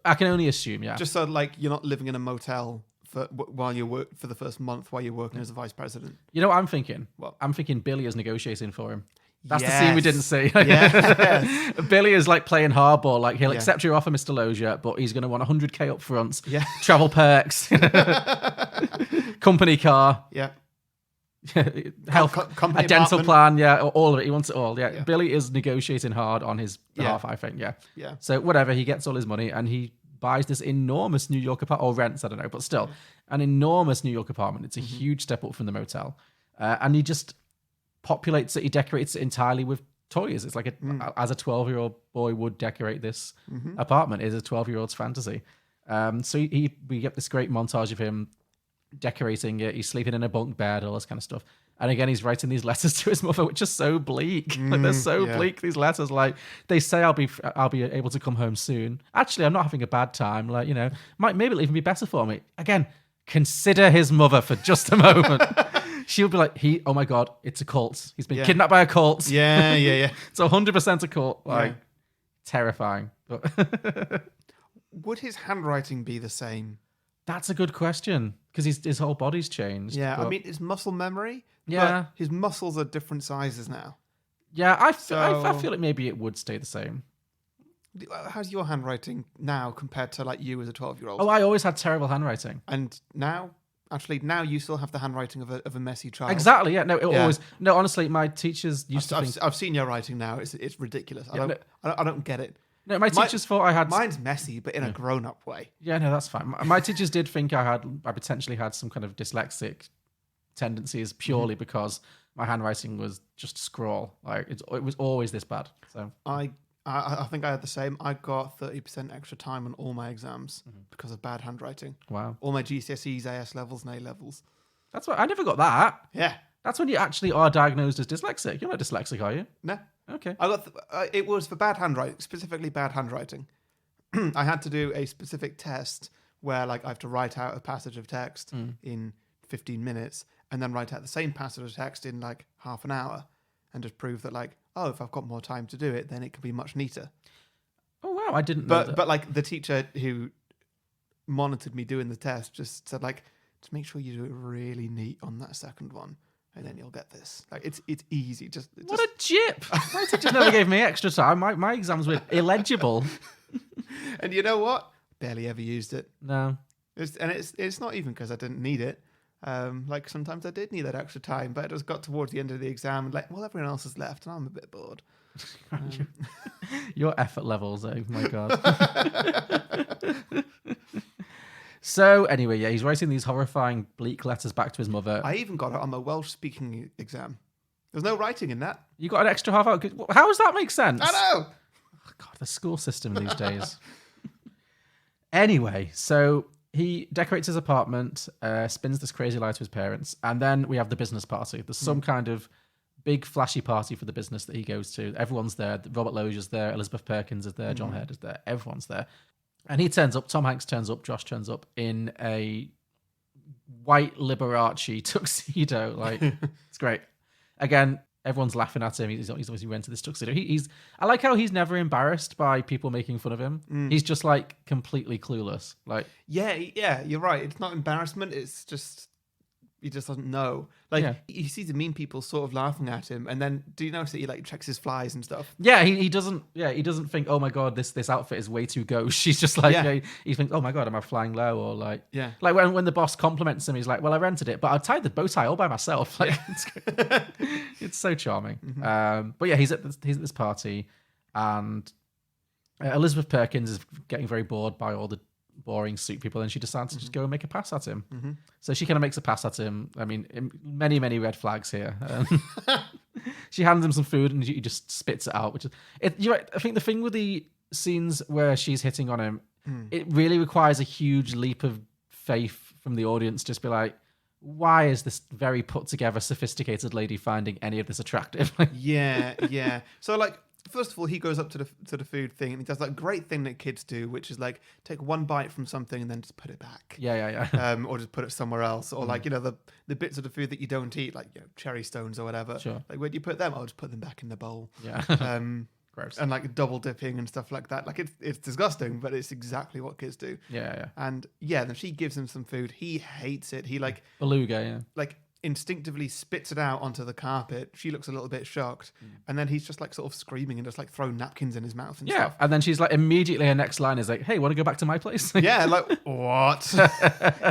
I can only assume, yeah. Just so like you're not living in a motel while you work for the first month while you're working as a vice president. You know what I'm thinking? What? I'm thinking Billy is negotiating for him. That's the scene we didn't see. Yes. Billy is like playing hardball. Like he'll accept your offer, Mr. Lozier, but he's going to want 100K up front. Yeah. Travel perks, company car, Yeah. health, company a dental apartment. plan. Yeah, all of it. He wants it all. Yeah. Billy is negotiating hard on his behalf, I think. Yeah. Yeah. So whatever, he gets all his money and he buys this enormous New York apartment, or rents, I don't know, but still an enormous New York apartment. It's a huge step up from the motel. And he just populates it. He decorates it entirely with toys. It's like as a 12-year-old boy would decorate this apartment. Is a 12-year-old's fantasy. So we get this great montage of him decorating it. He's sleeping in a bunk bed, all this kind of stuff. And again, he's writing these letters to his mother, which are so bleak. Like they're so bleak. These letters, like they say, I'll be able to come home soon. Actually, I'm not having a bad time. Like, you know, maybe it'll even be better for me. Again, consider his mother for just a moment. She'll be like, oh my God, it's a cult. He's been kidnapped by a cult. Yeah. It's 100% a cult. Like, terrifying. But Would his handwriting be the same? that's a good question because his whole body's changed. Yeah, but I mean, it's muscle memory. Yeah. But his muscles are different sizes now. yeah, I So- feel like maybe it would stay the same. How's your handwriting now compared to like you as a 12-year-old? Oh, I always had terrible handwriting. And now, actually, now you still have the handwriting of a messy child. Exactly. Yeah. No. It Yeah. always. No. Honestly, my teachers used to think. I've seen your writing now. It's ridiculous. Yeah, I don't get it. No, my teachers thought I had. Mine's messy, but in a grown-up way. Yeah. No, that's fine. My teachers did think I potentially had some kind of dyslexic tendencies purely because my handwriting was just scrawl. Like it was always this bad. So I think I had the same. I got 30% extra time on all my exams because of bad handwriting. wow. All my GCSEs, AS levels, and A levels. That's what I never got that. Yeah. That's when you actually are diagnosed as dyslexic. You're not dyslexic, are you? No. Okay. I got it was for bad handwriting, specifically bad handwriting. I had to do a specific test where like I have to write out a passage of text in 15 minutes and then write out the same passage of text in like half an hour and just prove that like, oh, if I've got more time to do it, then it can be much neater. Oh wow, I didn't know that. But like the teacher who monitored me doing the test, just said like, just make sure you do it really neat on that second one, and then you'll get this. Like it's easy. What a jip! My teacher never gave me extra time. My exams were illegible. And you know what? Barely ever used it. No. It's not even because I didn't need it. Like sometimes I did need that extra time, but it just got towards the end of the exam and like, well, everyone else has left and I'm a bit bored. Your effort levels, oh my God. So anyway, yeah, he's writing these horrifying, bleak letters back to his mother. I even got it on my Welsh speaking exam. There's no writing in that. You got an extra half hour. How does that make sense? I know. Oh, God, the school system these days. Anyway, so he decorates his apartment, spins this crazy lie to his parents, and then we have the business party. There's some kind of big flashy party for the business that he goes to. Everyone's there. Robert Loggia's there. Elizabeth Perkins is there. John Heard is there. Everyone's there. And he turns up. Tom Hanks turns up. Josh turns up in a white Liberace tuxedo. Like, it's great. Again, everyone's laughing at him. He's obviously rented this tuxedo. I like how he's never embarrassed by people making fun of him. He's just like completely clueless. Like, Yeah, you're right. It's not embarrassment. It's just he just doesn't know. Like he sees the mean people sort of laughing at him, and then do you notice that he like checks his flies and stuff? yeah, he doesn't. Yeah, he doesn't think, oh my God, this outfit is way too gauche. He's just like, he thinks, oh my God, am I flying low? Or like, like when the boss compliments him, he's like, well, I rented it, but I tied the bow tie all by myself. Like, it's so charming. But yeah, he's at this party, and Elizabeth Perkins is getting very bored by all the boring suit people, and she decides to just go and make a pass at him. So she kind of makes a pass at him. I mean, many red flags here. She hands him some food and he just spits it out, which is you're right. I think the thing with the scenes where she's hitting on him, it really requires a huge leap of faith from the audience. Just be like, why is this very put together, sophisticated lady finding any of this attractive? Yeah. So like, first of all, he goes up to the food thing and he does that great thing that kids do, which is like take one bite from something and then just put it back. Yeah. Or just put it somewhere else. Or like, the bits of the food that you don't eat, like cherry stones or whatever. Sure. Like where do you put them? I'll just put them back in the bowl. Yeah. Gross. And like double dipping and stuff like that. Like it's disgusting, but it's exactly what kids do. Yeah. And then she gives him some food. He hates it. He like beluga. Yeah. like instinctively spits it out onto the carpet. She looks a little bit shocked, and then he's just like sort of screaming and just like throwing napkins in his mouth and stuff. And then she's like, immediately her next line is like, hey, want to go back to my place? Yeah, like, what?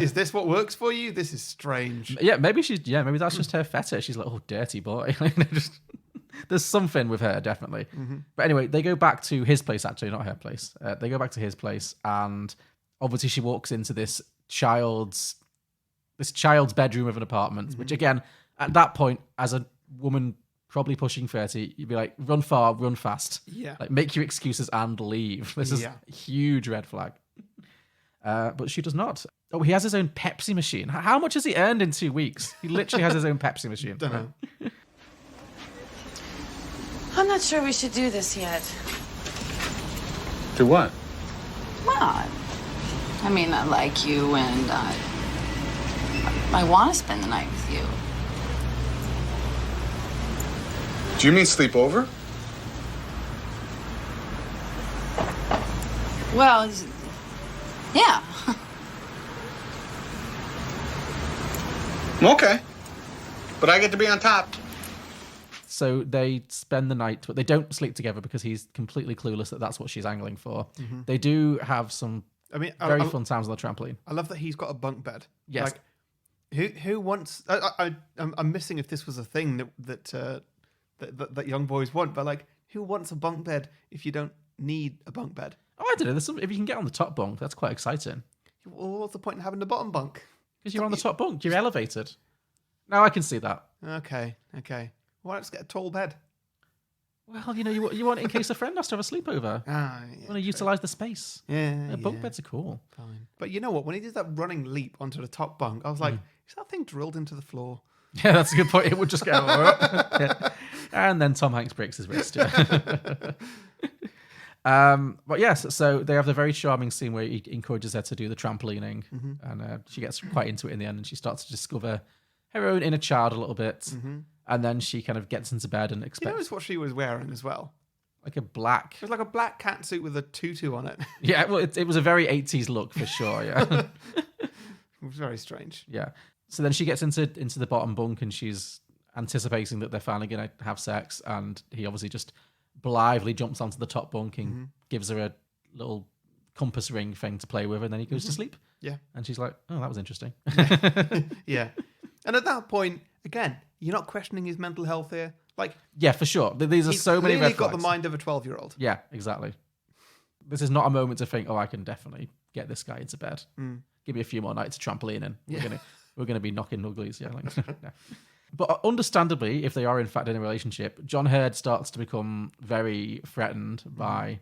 Is this what works for you? This is strange. Yeah, maybe that's just her fetish. She's like, oh, dirty boy. There's something with her, definitely. But anyway, they go back to his place, actually, not her place. They go back to his place, and obviously she walks into this child's bedroom of an apartment, which again, at that point, as a woman probably pushing 30, you'd be like, run far, run fast. Yeah. Like, make your excuses and leave. This is a huge red flag. But she does not. Oh, he has his own Pepsi machine. How much has he earned in 2 weeks? He literally has his own Pepsi machine. Don't know. I'm not sure we should do this yet. Do what? Well, I mean, I like you and I want to spend the night with you. Do you mean sleep over? Well, yeah. Okay. But I get to be on top. So they spend the night, but they don't sleep together because he's completely clueless that that's what she's angling for. They do have some very fun times on the trampoline. I love that he's got a bunk bed. Yes. Like, who wants? I'm missing if this was a thing that young boys want, but like, who wants a bunk bed if you don't need a bunk bed? Oh, I don't know. If you can get on the top bunk, that's quite exciting. Well, what's the point in having the bottom bunk? Because you're on the top bunk, you're elevated. Now I can see that. Okay. Why not just get a tall bed? Well, you want it in case a friend has to have a sleepover. You want to utilise the space. Yeah, bunk beds are cool. Fine. But you know what? When he did that running leap onto the top bunk, I was like, is that thing drilled into the floor? Yeah, that's a good point. It would just go up. Yeah. And then Tom Hanks breaks his wrist. Yeah. But yes, so they have the very charming scene where he encourages her to do the trampolining, and she gets quite into it in the end, and she starts to discover her own inner child a little bit, and then she kind of gets into bed and expects. You notice what she was wearing as well? like a black. It was like a black cat suit with a tutu on it. Yeah, well, it was a very 80s look for sure. Yeah, It was very strange. yeah. So then she gets into the bottom bunk and she's anticipating that they're finally going to have sex, and he obviously just blithely jumps onto the top bunk and gives her a little compass ring thing to play with, and then he goes to sleep. Yeah. And she's like, oh, that was interesting. Yeah. And at that point, again, you're not questioning his mental health here. Like, Yeah, for sure. These are he's so many clearly red got flags. the mind of a 12-year-old. Yeah, exactly. This is not a moment to think, oh, I can definitely get this guy into bed. Give me a few more nights of trampolining. We're gonna be knocking uglies. Yeah, like, no. But understandably, if they are in fact in a relationship, John Hurd starts to become very threatened by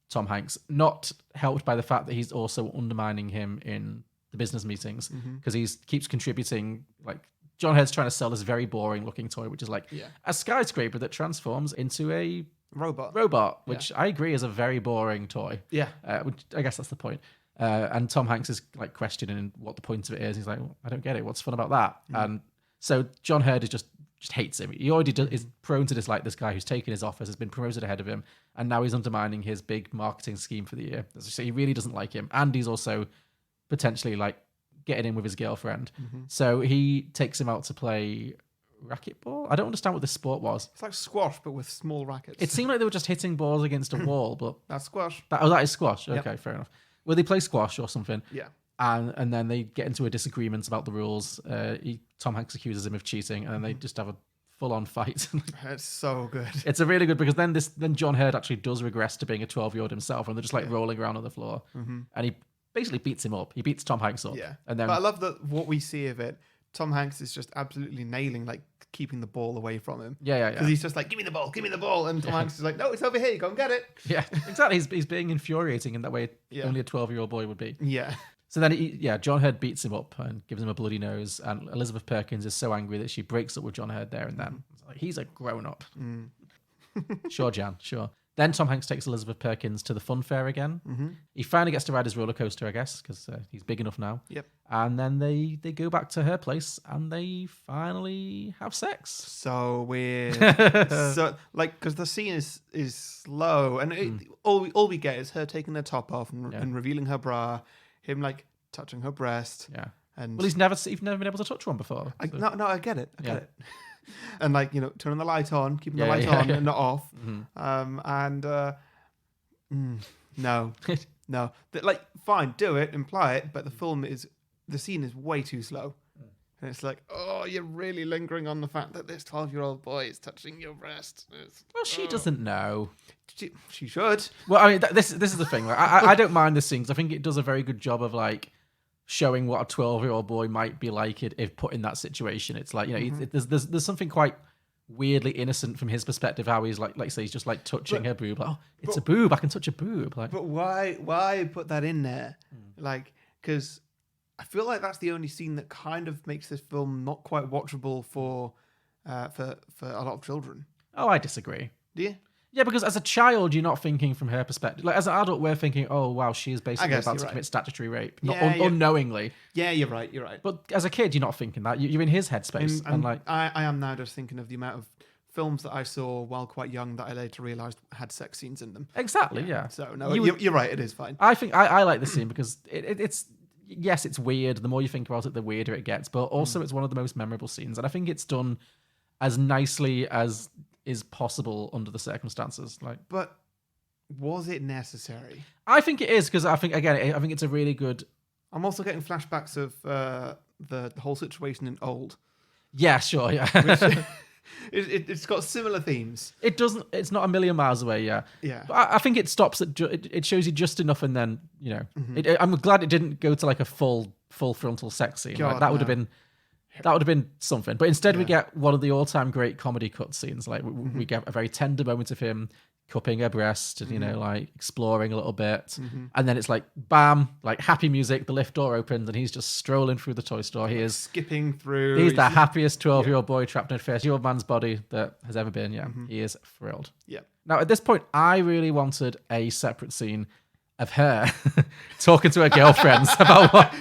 Tom Hanks, not helped by the fact that he's also undermining him in the business meetings because he keeps contributing. Like, John Hurd's trying to sell this very boring looking toy, which is like a skyscraper that transforms into a robot, which I agree is a very boring toy. Yeah. Which I guess that's the point. And Tom Hanks is like questioning what the point of it is. He's like, I don't get it. What's fun about that? And so John Hurd is just hates him. He already is prone to dislike this guy who's taken his office, has been promoted ahead of him, and now he's undermining his big marketing scheme for the year. So he really doesn't like him, and he's also potentially like getting in with his girlfriend. So he takes him out to play racquetball. I don't understand what this sport was. It's like squash, but with small rackets. It seemed like they were just hitting balls against a wall, but That's squash. that is squash. Yep. Okay, fair enough. Well, they play squash or something. Yeah. And then they get into a disagreement about the rules. Tom Hanks accuses him of cheating, and then they just have a full-on fight. It's so good. It's a really good, because then John Hurd actually does regress to being a 12-year-old himself, and they're just like rolling around on the floor, and he basically beats him up. He beats Tom Hanks up. Yeah. And then But I love that what we see of it, Tom Hanks is just absolutely nailing, like, keeping the ball away from him. Yeah. Because he's just like, give me the ball. And Tom Hanks is like, no, it's over here. Go and get it. Yeah, exactly. He's being infuriating in that way only a 12-year-old boy would be. Yeah. So then, John Hurd beats him up and gives him a bloody nose, and Elizabeth Perkins is so angry that she breaks up with John Hurd there and then. It's like, he's a grown-up. Sure, Jan, sure. Then Tom Hanks takes Elizabeth Perkins to the fun fair again. He finally gets to ride his roller coaster, I guess, because he's big enough now. Yep. And then they go back to her place and they finally have sex. So weird. So, like, because the scene is slow, and all we get is her taking her top off and revealing her bra, him like touching her breast. Yeah. And Well, you've never been able to touch one before. So. No, I get it. I get Yeah. it. And like, turning the light on, keeping the light on and not off. No. Like, fine, do it, imply it, but the scene is way too slow. And it's like, oh, you're really lingering on the fact that this 12-year-old boy is touching your breast. Well, she doesn't know. She should. Well, I mean, this is the thing. Like, I don't mind the scenes. I think it does a very good job of like showing what a 12-year-old boy might be like if put in that situation. It's like, there's something quite weirdly innocent from his perspective, how he's like say he's just like touching her boob. Like, oh, it's a boob. I can touch a boob. Like, but why put that in there? Like, because I feel like that's the only scene that kind of makes this film not quite watchable for a lot of children. Oh, I disagree. Do you? Yeah, because as a child, you're not thinking from her perspective. Like, as an adult, we're thinking, oh, wow, she is basically about to commit statutory rape. Unknowingly. Yeah, you're right. But as a kid, you're not thinking that. You're in his headspace. And like, I am now just thinking of the amount of films that I saw while quite young that I later realised had sex scenes in them. Exactly, yeah. So, no, you're right. It is fine. I think I like this scene because it's... Yes, it's weird. The more you think about it, the weirder it gets. But also, it's one of the most memorable scenes. And I think it's done as nicely as is possible under the circumstances. But was it necessary? I think it is, because I think it's a really good... I'm also getting flashbacks of the whole situation in Old. Yeah, sure, yeah. It's got similar themes. It doesn't... It's not a million miles away, yeah. Yeah. But I think it stops at... It shows you just enough, and then, I'm glad it didn't go to like a full frontal sex scene. God, like, that would have been something. But instead we get one of the all-time great comedy cut scenes. Like, we get a very tender moment of him cupping her breast and, like, exploring a little bit. And then it's like, bam, like, happy music, the lift door opens, and he's just strolling through the toy store. He is skipping through. He's the happiest 12-year-old boy trapped in a 30-year-old man's body that has ever been. Yeah, he is thrilled. Yeah. Now, at this point, I really wanted a separate scene of her talking to her girlfriends about what...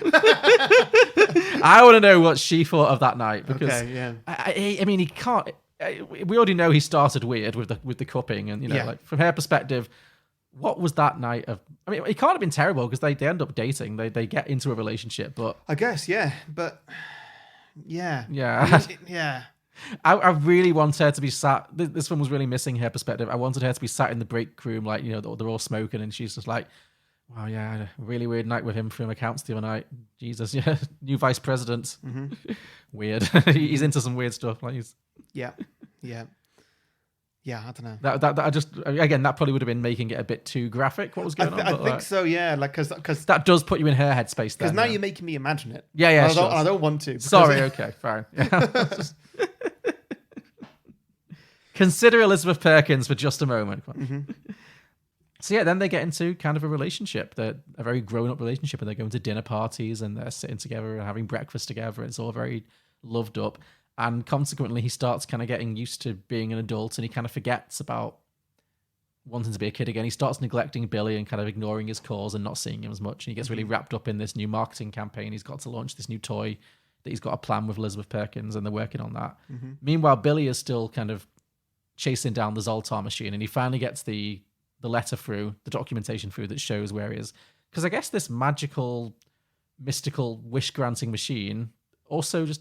I want to know what she thought of that night, because I mean, he can't... we already know he started weird with the cupping, and like from her perspective, what was that night of? I mean, it can't have been terrible because they end up dating, they get into a relationship, but I guess but yeah. Yeah. Yeah. I really want her to be sat. This one was really missing her perspective. I wanted her to be sat in the break room, like they're all smoking, and she's just like, "Wow, yeah, I had a really weird night with him from accounts the other night. Jesus, yeah, new vice president, weird. He's into some weird stuff. Like yeah. I don't know. That I just again that probably would have been making it a bit too graphic. What was going on? I think so. Yeah, like because that does put you in her headspace. Because now you're making me imagine it. Yeah, and I don't want to. Sorry. Okay, fine. Yeah. Consider Elizabeth Perkins for just a moment. So yeah, then they get into kind of a relationship. They're a very grown-up relationship, and they're going to dinner parties, and they're sitting together and having breakfast together. It's all very loved up. And consequently, he starts kind of getting used to being an adult, and he kind of forgets about wanting to be a kid again. He starts neglecting Billy and kind of ignoring his calls and not seeing him as much. And he gets really wrapped up in this new marketing campaign. He's got to launch this new toy that he's got a plan with Elizabeth Perkins, and they're working on that. Meanwhile, Billy is still kind of chasing down the Zoltar machine, and he finally gets the letter through, the documentation through that shows where he is. Because I guess this magical, mystical, wish-granting machine also just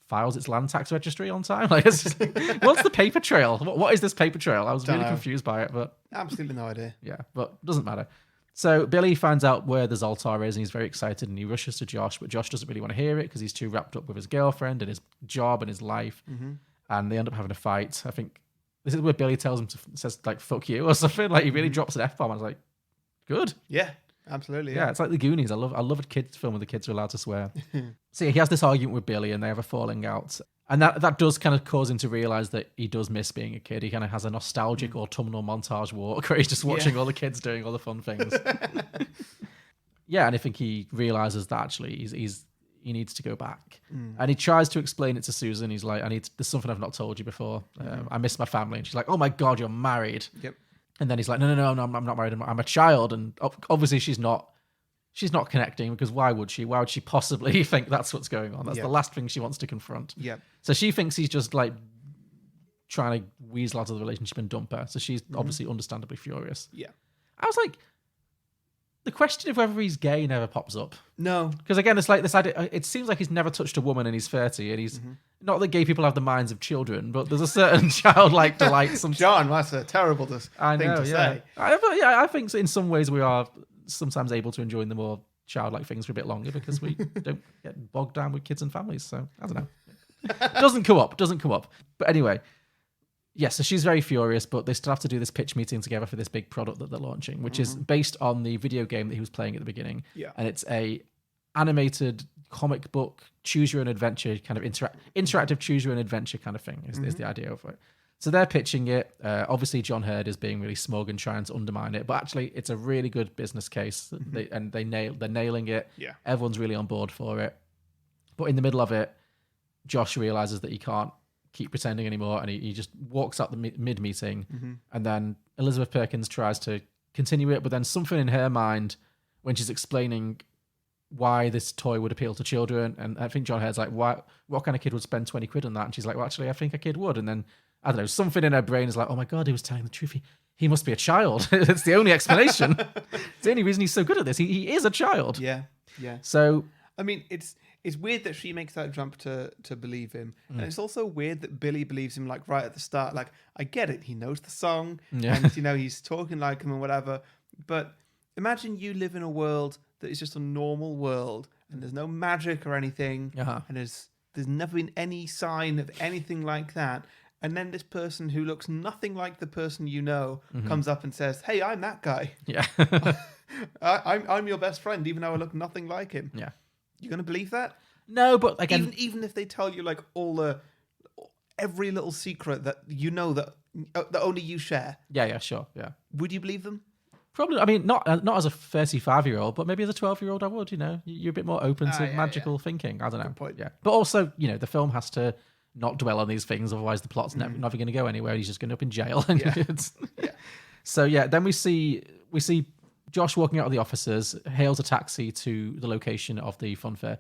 files its land tax registry on time. Like, it's just, what's the paper trail? What is this paper trail? I was really confused by it, but absolutely no idea. Yeah, but it doesn't matter. So Billy finds out where the Zoltar is, and he's very excited, and he rushes to Josh, but Josh doesn't really want to hear it because he's too wrapped up with his girlfriend and his job and his life. And they end up having a fight. I think this is where Billy tells him says like "fuck you" or something. Like he really drops an F-bomb. I was like, good. Yeah, absolutely. Yeah, it's like the Goonies. I love a kids film where the kids are allowed to swear. So yeah, he has this argument with Billy, and they have a falling out. And that does kind of cause him to realize that he does miss being a kid. He kind of has a nostalgic autumnal montage walk where he's just watching all the kids doing all the fun things. Yeah, and I think he realizes that actually he needs to go back. And he tries to explain it to Susan. He's like, there's something I've not told you before. I miss my family. And she's like, oh my God, you're married. Yep. And then he's like, no, I'm not married. I'm a child. And obviously she's not connecting, because why would she? Why would she possibly think that's what's going on? That's the last thing she wants to confront. Yeah. So she thinks he's just like trying to weasel out of the relationship and dump her. So she's obviously understandably furious. Yeah. I was like, the question of whether he's gay never pops up. No. Because again, it's like this idea, it seems like he's never touched a woman and he's 30, and he's not that gay people have the minds of children, but there's a certain childlike delight. John, that's a terrible thing to say. I think in some ways we are sometimes able to enjoy the more childlike things for a bit longer because we don't get bogged down with kids and families. So I don't know. Doesn't come up. But anyway, yes, so she's very furious, but they still have to do this pitch meeting together for this big product that they're launching, which is based on the video game that he was playing at the beginning. Yeah. And it's a animated comic book, choose your own adventure, kind of interactive choose your own adventure kind of thing is the idea of it. So they're pitching it. Obviously, John Hurd is being really smug and trying to undermine it, but actually, it's a really good business case, they're nailing it. Yeah. Everyone's really on board for it. But in the middle of it, Josh realizes that he can't keep pretending anymore, and he just walks out the mid-meeting, and then Elizabeth Perkins tries to continue it, but then something in her mind, when she's explaining why this toy would appeal to children, and I think John Hurd's like, what kind of kid would spend 20 quid on that? And she's like, well, actually, I think a kid would. And then, I don't know, something in her brain is like, oh my God, he was telling the truth. He must be a child. It's the only explanation. It's the only reason he's so good at this. He is a child. Yeah. So, I mean, it's weird that she makes that jump to believe him. And it's also weird that Billy believes him, like, right at the start. Like, I get it. He knows the song. Yeah. And, he's talking like him and whatever. But imagine you live in a world that is just a normal world, and there's no magic or anything. And there's never been any sign of anything like that. And then this person who looks nothing like the person you know comes up and says, hey, I'm that guy. Yeah. I'm your best friend, even though I look nothing like him. Yeah. You going to believe that? No, but again, even if they tell you like every little secret that you know that only you share. Yeah, sure, yeah. Would you believe them? Probably. I mean, not as a 35-year-old, but maybe as a 12-year-old, I would. You're a bit more open to magical thinking. I don't know. Good point. Yeah, but also, the film has to not dwell on these things, otherwise the plot's never going to go anywhere. He's just going to up in jail. So yeah, then we see Josh walking out of the offices, hails a taxi to the location of the fun fair.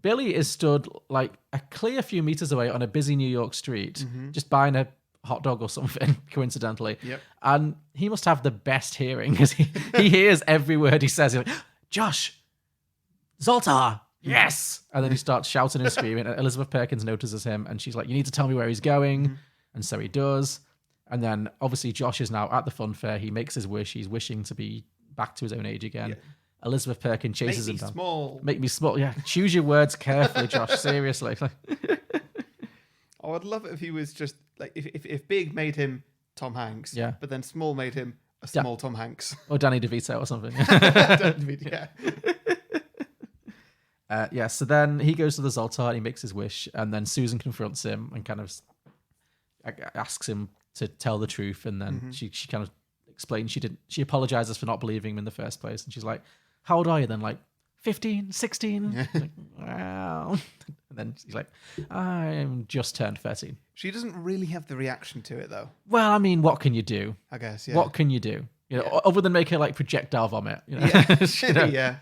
Billy is stood like a clear few meters away on a busy New York street, just buying a hot dog or something, coincidentally. Yep. And he must have the best hearing because he hears every word he says. He's like, Josh, Zoltar, yes. And then he starts shouting and screaming. And Elizabeth Perkins notices him and she's like, you need to tell me where he's going. And so he does. And then obviously Josh is now at the fun fair. He makes his wish. He's wishing to be back to his own age again. Yeah. Elizabeth Perkins chases him down. Small. Make me small. Yeah. Choose your words carefully, Josh. Seriously. I would love it if he was just like if Big made him Tom Hanks, yeah, but then Small made him a small Tom Hanks or Danny DeVito or something. Yeah. So then he goes to the Zoltar, he makes his wish, and then Susan confronts him and kind of asks him to tell the truth, and then she kind of explains she apologizes for not believing him in the first place, and she's like, how old are you then? Like 15, 16? Like, wow. And then she's like, I'm just turned 13. She doesn't really have the reaction to it though. Well, I mean, what can you do? I guess, yeah. What can you do? You know, other than make her like projectile vomit. You know? Yeah. You know? Yeah.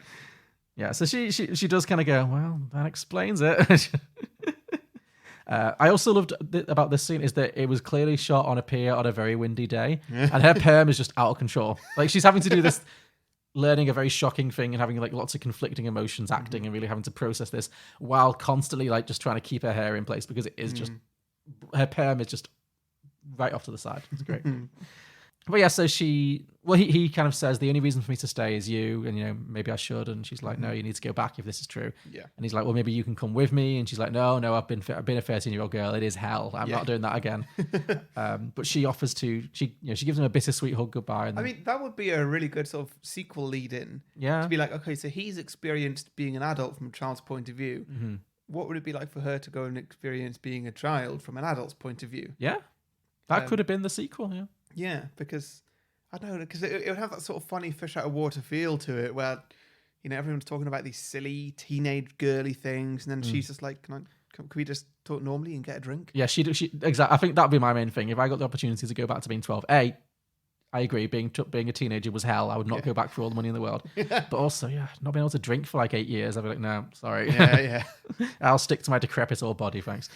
Yeah, so she does kind of go, well, that explains it. I also loved about this scene is that it was clearly shot on a pier on a very windy day, and her perm is just out of control. Like she's having to do this, learning a very shocking thing and having like lots of conflicting emotions, acting and really having to process this while constantly like just trying to keep her hair in place because it is just her perm is just right off to the side. It's great. But yeah, so he kind of says the only reason for me to stay is you, and you know maybe I should, and she's like, no, you need to go back if this is true. Yeah, and he's like, well, maybe you can come with me, and she's like, no, I've been a 13-year-old girl. It is hell. I'm not doing that again. But she offers to she gives him a bittersweet hug goodbye. And I mean, that would be a really good sort of sequel lead in. Yeah, to be like, okay, so he's experienced being an adult from a child's point of view. What would it be like for her to go and experience being a child from an adult's point of view? Yeah, that could have been the sequel. Yeah. Yeah, because I don't know, because it would have that sort of funny fish out of water feel to it, where you know everyone's talking about these silly teenage girly things, and then she's just like, can we just talk normally and get a drink? Yeah, she exactly. I think that'd be my main thing. If I got the opportunity to go back to being 12, I agree. Being a teenager was hell. I would not go back for all the money in the world. But also, not being able to drink for like 8 years. I'd be like, no, sorry. Yeah. I'll stick to my decrepit old body, thanks.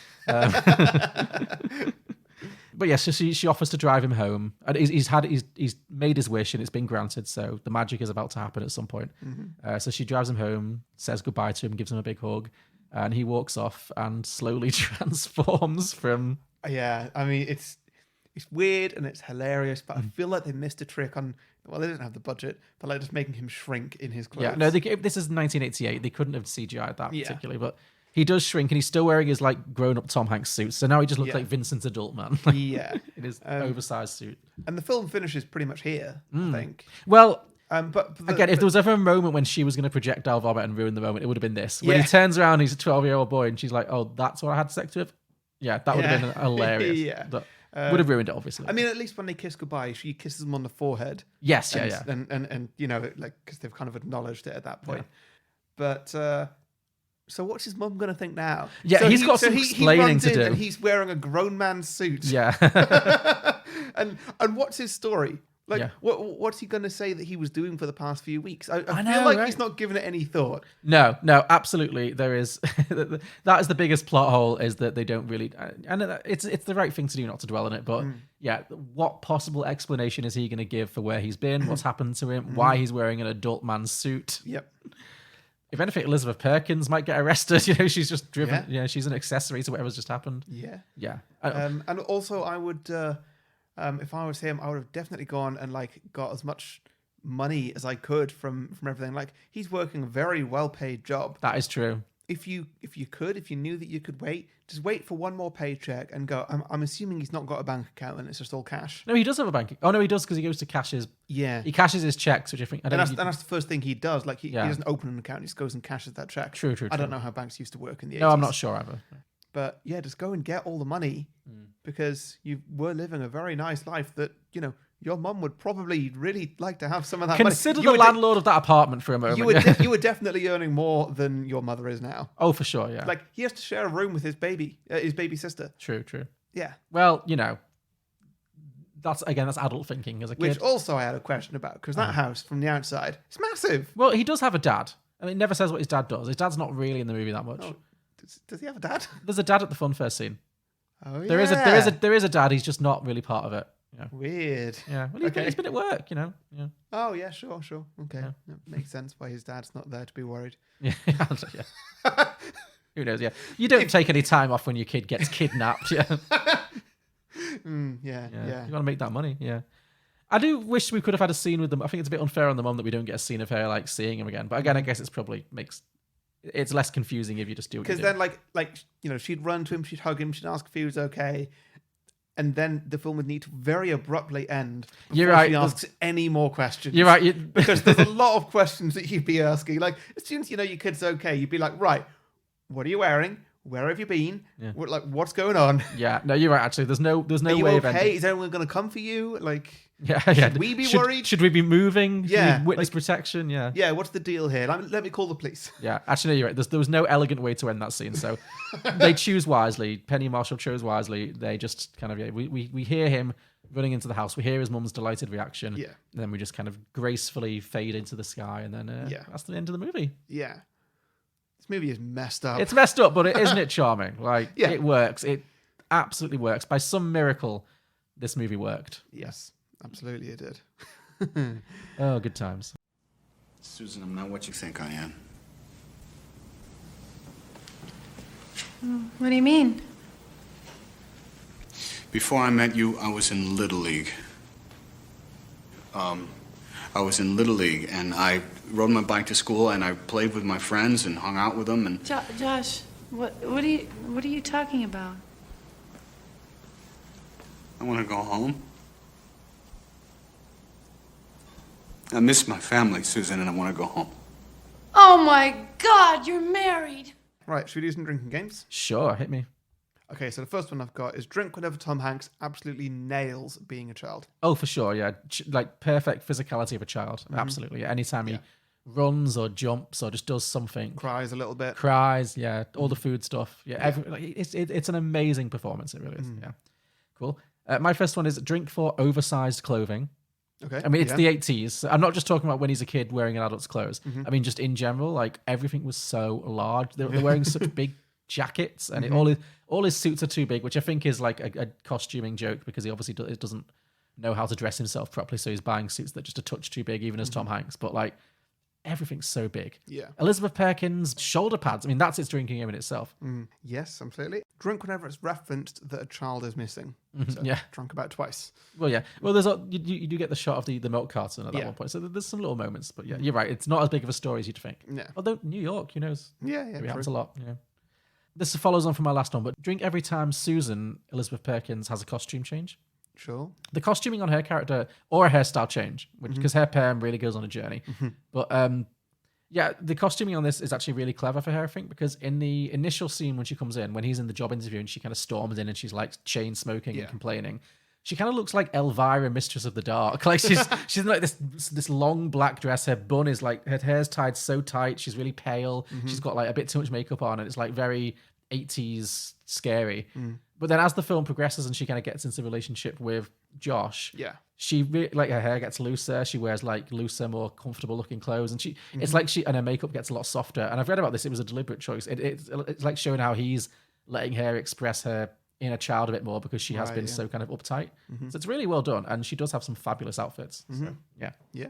But yeah, so she offers to drive him home, and he's made his wish, and it's been granted. So the magic is about to happen at some point. So she drives him home, says goodbye to him, gives him a big hug, and he walks off and slowly transforms from. Yeah, I mean it's weird and it's hilarious, but I feel like they missed a trick on. Well, they didn't have the budget, but like just making him shrink in his clothes. Yeah, no, this is 1988. They couldn't have CGI'd that particularly, but. He does shrink, and he's still wearing his like grown-up Tom Hanks suit. So now he just looks like Vincent's adult man. Yeah, in his oversized suit. And the film finishes pretty much here, I think. Well, but again, if there was ever a moment when she was going to projectile vomit and ruin the moment, it would have been this. When he turns around, he's a 12-year-old boy, and she's like, "Oh, that's what I had sex with." Yeah, that would have been hilarious. Yeah, but would have ruined it, obviously. I mean, at least when they kiss goodbye, she kisses him on the forehead. Yes, and you know, like because they've kind of acknowledged it at that point. But. So what's his mum going to think now? Yeah, so he's got some explaining to do. And he's wearing a grown man's suit. Yeah. and what's his story? Like, what's he going to say that he was doing for the past few weeks? I feel like he's not giving it any thought. No, absolutely. There is. That is the biggest plot hole, is that they don't really... And it's the right thing to do not to dwell on it, but what possible explanation is he going to give for where he's been, what's happened to him, why he's wearing an adult man's suit? Yep. If anything, Elizabeth Perkins might get arrested. You know, she's just driven. Yeah, she's an accessory to whatever's just happened. Yeah. And also, I would, if I was him, I would have definitely gone and like got as much money as I could from everything. Like he's working a very well paid job. That is true. If you knew that you could wait, just wait for one more paycheck and go. I'm assuming he's not got a bank account and it's just all cash. No, he does have a bank. Oh no, he does, because he goes to cash his. Yeah, he cashes his checks, which I think. And that's the first thing he does. Like he doesn't open an account; he just goes and cashes that check. True. I don't know how banks used to work in the 80s. No, I'm not sure either. But yeah, just go and get all the money because you were living a very nice life that your mum would probably really like to have some of that Consider money. the landlord of that apartment for a moment. You were definitely earning more than your mother is now. Oh, for sure, yeah. Like, he has to share a room with his baby sister. True. Yeah. Well, that's adult thinking as a kid. Which also I had a question about, because that house from the outside, it's massive. Well, he does have a dad. I mean, it never says what his dad does. His dad's not really in the movie that much. Oh, does he have a dad? There's a dad at the fun fair scene. Oh, yeah. There is a dad. He's just not really part of it. Yeah. Weird. Yeah. Well, he's been at work, Yeah. Oh, yeah, sure. Okay. Yeah. That makes sense why his dad's not there to be worried. Yeah. Who knows? Yeah. You don't take any time off when your kid gets kidnapped. Yeah. Yeah. You want to make that money. Yeah. I do wish we could have had a scene with them. I think it's a bit unfair on the mom that we don't get a scene of her like seeing him again. But again, I guess it's less confusing if you just do what you do. Because then, she'd run to him, she'd hug him, she'd ask if he was okay, and then the film would need to very abruptly end. You're right. She asks any more questions. You're right. Because there's a lot of questions that you'd be asking. Like, as soon as you know your kid's okay, you'd be like, right, what are you wearing? Where have you been? Yeah. What's going on? Yeah. No, you're right. Actually, there's no Are you way of okay? ending. Is anyone going to come for you? Yeah. Should we be worried? Should we be moving? Should Yeah, we witness protection. Yeah. Yeah, what's the deal here? Let me call the police. Yeah, actually, no, you're right. There was no elegant way to end that scene, so they choose wisely. Penny Marshall chose wisely. They just kind of we hear him running into the house. We hear his mum's delighted reaction. Yeah. And then we just kind of gracefully fade into the sky, and then that's the end of the movie. Yeah. This movie is messed up. It's messed up, but isn't it charming? Yeah. It works. It absolutely works. By some miracle, this movie worked. Yes, absolutely it did. Oh, good times. Susan, I'm not what you think I am. What do you mean? Before I met you, I was in Little League. I was in Little League, and I rode my bike to school, and I played with my friends and hung out with them, and Josh, what are you talking about? I want to go home. I miss my family, Susan, and I want to go home. Oh my God, you're married. Right, should we do some drinking games? Sure, hit me. Okay, so the first one I've got is drink whenever Tom Hanks absolutely nails being a child. Oh, for sure, yeah. Like perfect physicality of a child. Absolutely. Anytime he runs or jumps or just does something. Cries a little bit. Cries, yeah. All the food stuff. Yeah, it's an amazing performance. It really is. Yeah. Cool. My first one is drink for oversized clothing. Okay. I mean, it's the 80s. So I'm not just talking about when he's a kid wearing an adult's clothes. I mean, just in general, like everything was so large. They're wearing such big jackets, and all his suits are too big, which I think is like a costuming joke because he obviously doesn't know how to dress himself properly, so he's buying suits that are just a touch too big, even as Tom Hanks. But like everything's so big. Yeah. Elizabeth Perkins' shoulder pads. I mean, that's its drinking game in itself. Yes, absolutely. Drink whenever it's referenced that a child is missing. So, Yeah. drunk about twice. Well, yeah. Well, you do get the shot of the milk carton at that one point, so there's some little moments. But yeah, you're right. It's not as big of a story as you'd think. No. Although New York, who knows? Yeah, It true. happens a lot. Yeah. This follows on from my last one, but drink every time Susan, Elizabeth Perkins, has a costume change. Sure. The costuming on her character or a hairstyle change, because her perm really goes on a journey. But yeah, the costuming on this is actually really clever for her, I think, because in the initial scene when she comes in, when he's in the job interview and she kind of storms in and she's like chain smoking and complaining, she kind of looks like Elvira, Mistress of the Dark. Like she's in like this long black dress. Her bun is like, her hair's tied so tight. She's really pale. She's got like a bit too much makeup on, and it's like very 80s scary. But then as the film progresses and she kind of gets into a relationship with Josh, she like her hair gets looser. She wears like looser, more comfortable looking clothes, and it's like and her makeup gets a lot softer. And I've read about this; it was a deliberate choice. It's like showing how he's letting her express her inner child a bit more because she has been so kind of uptight. So it's really well done, and she does have some fabulous outfits. So, Yeah.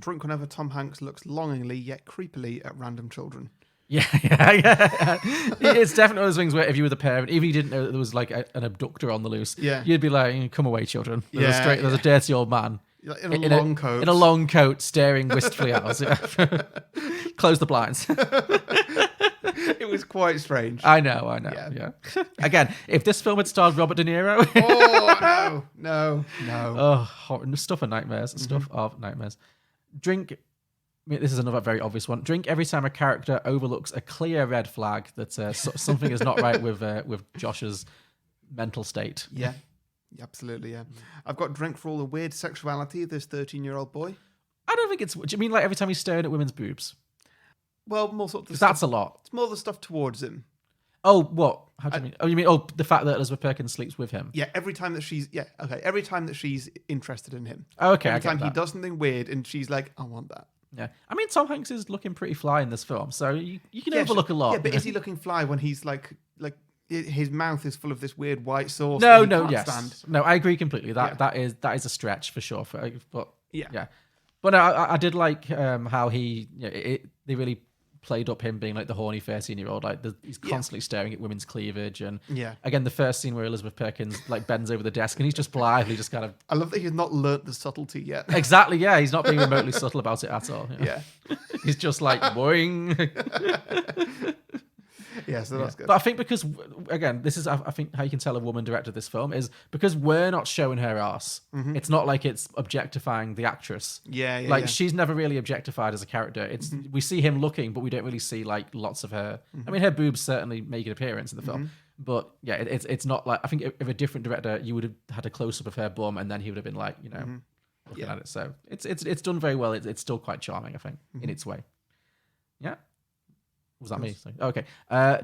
Drink whenever Tom Hanks looks longingly yet creepily at random children. Yeah. It's definitely one of those things where if you were the parent, even if you didn't know that there was like an abductor on the loose, you'd be like, "Come away, children." There's a dirty old man In a long coat. in a long coat, staring wistfully at us. Close the blinds. It was quite strange. I know. Yeah. Again, if this film had starred Robert De Niro, Oh no. stuff of nightmares. Stuff of nightmares. Drink. I mean, this is another very obvious one. Drink every time a character overlooks a clear red flag that something is not right with Josh's mental state. Yeah, absolutely. Yeah, I've got drink for all the weird sexuality of this 13-year-old boy. I don't think it's. Do you mean like every time he's staring at women's boobs? Well, more sort of. Because that's a lot. It's more the stuff towards him. Oh, what? How do you mean? Oh, you mean the fact that Elizabeth Perkins sleeps with him? Yeah, every time that she's every time that she's interested in him. Oh, okay, Every I get time he that. does something weird, and she's like, "I want that." Yeah, I mean, Tom Hanks is looking pretty fly in this film, so you can overlook a lot. Yeah, but is he looking fly when he's like his mouth is full of this weird white sauce? No, that he can't yes, stand? no, I agree completely. That is a stretch for sure. But yeah. But no, I did like how he they really played up him being like the horny 13-year-old. Like he's constantly staring at women's cleavage, and again the first scene where Elizabeth Perkins like bends over the desk and he's just blithely just kind of. I love that he's not learnt the subtlety yet. Exactly, yeah, he's not being remotely subtle about it at all. Yeah, he's just like boing. Yeah, so that's good. But I think because, again, this is, I think, how you can tell a woman directed this film is because we're not showing her ass. Mm-hmm. It's not like it's objectifying the actress. Yeah. She's never really objectified as a character. It's we see him looking, but we don't really see like lots of her. I mean, her boobs certainly make an appearance in the film, but yeah, it's not like, I think if a different director, you would have had a close up of her bum, and then he would have been like, looking at it. So it's done very well. It's still quite charming, I think, in its way. Yeah. Was that me? Sorry. Okay.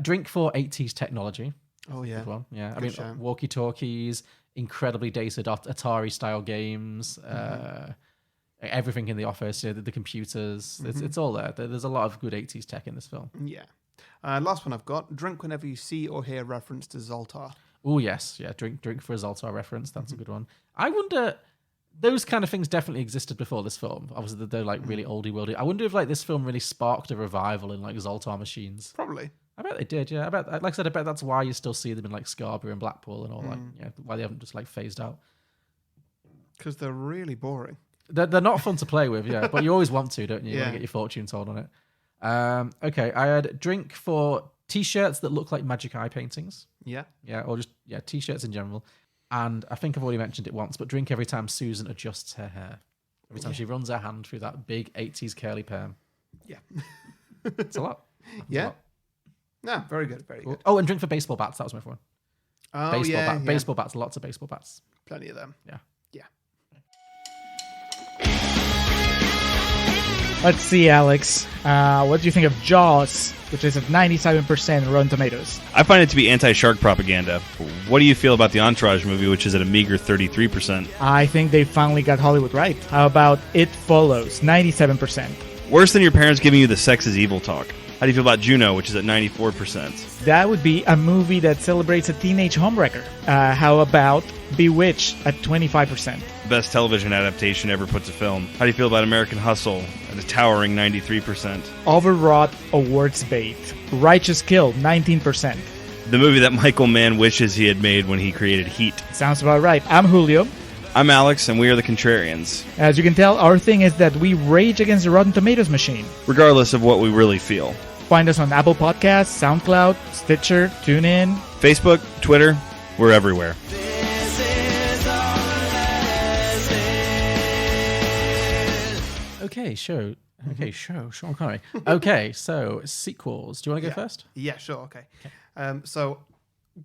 Drink for 80s technology. Oh, yeah. Good one. Yeah. I Good mean, show. walkie-talkies, incredibly dated Atari-style games, everything in the office, the computers. It's all there. There's a lot of good 80s tech in this film. Yeah. Last one I've got. Drink whenever you see or hear reference to Zoltar. Oh, yes. Yeah. Drink for a Zoltar reference. That's a good one. I wonder... Those kind of things definitely existed before this film. Obviously, they're like really oldie worldy. I wonder if like this film really sparked a revival in like Zoltar machines. Probably. I bet they did. Yeah, like I said, I bet that's why you still see them in like Scarborough and Blackpool and all that. Yeah, why they haven't just like phased out. Because they're really boring. They're not fun to play with. Yeah, but you always want to, don't you? You want to get your fortune told on it. Okay, I had drink for t-shirts that look like magic eye paintings. Yeah. Yeah, or just t-shirts in general. And I think I've already mentioned it once, but drink every time Susan adjusts her hair. Every time she runs her hand through that big 80s curly perm. Yeah. It's a lot. Yeah. No, very good. Very good. Oh, and drink for baseball bats. That was my one. Oh, yeah. Baseball bats. Lots of baseball bats. Plenty of them. Yeah. Let's see, Alex. What do you think of Jaws, which is at 97% Rotten Tomatoes? I find it to be anti-shark propaganda. What do you feel about the Entourage movie, which is at a meager 33%? I think they finally got Hollywood right. How about It Follows, 97%? Worse than your parents giving you the sex is evil talk. How do you feel about Juno, which is at 94%? That would be a movie that celebrates a teenage homewrecker. How about Bewitched at 25%? Best television adaptation ever put to film. How do you feel about American Hustle at a towering 93%? Overwrought awards bait. Righteous Kill, 19%. The movie that Michael Mann wishes he had made when he created Heat. Sounds about right. I'm Julio. I'm Alex, and we are the Contrarians. As you can tell, our thing is that we rage against the Rotten Tomatoes machine. Regardless of what we really feel. Find us on Apple Podcasts, SoundCloud, Stitcher, TuneIn, Facebook, Twitter, we're everywhere. Okay, Sean Connery. Okay, so sequels. Do you want to go first? Yeah, sure. Okay. So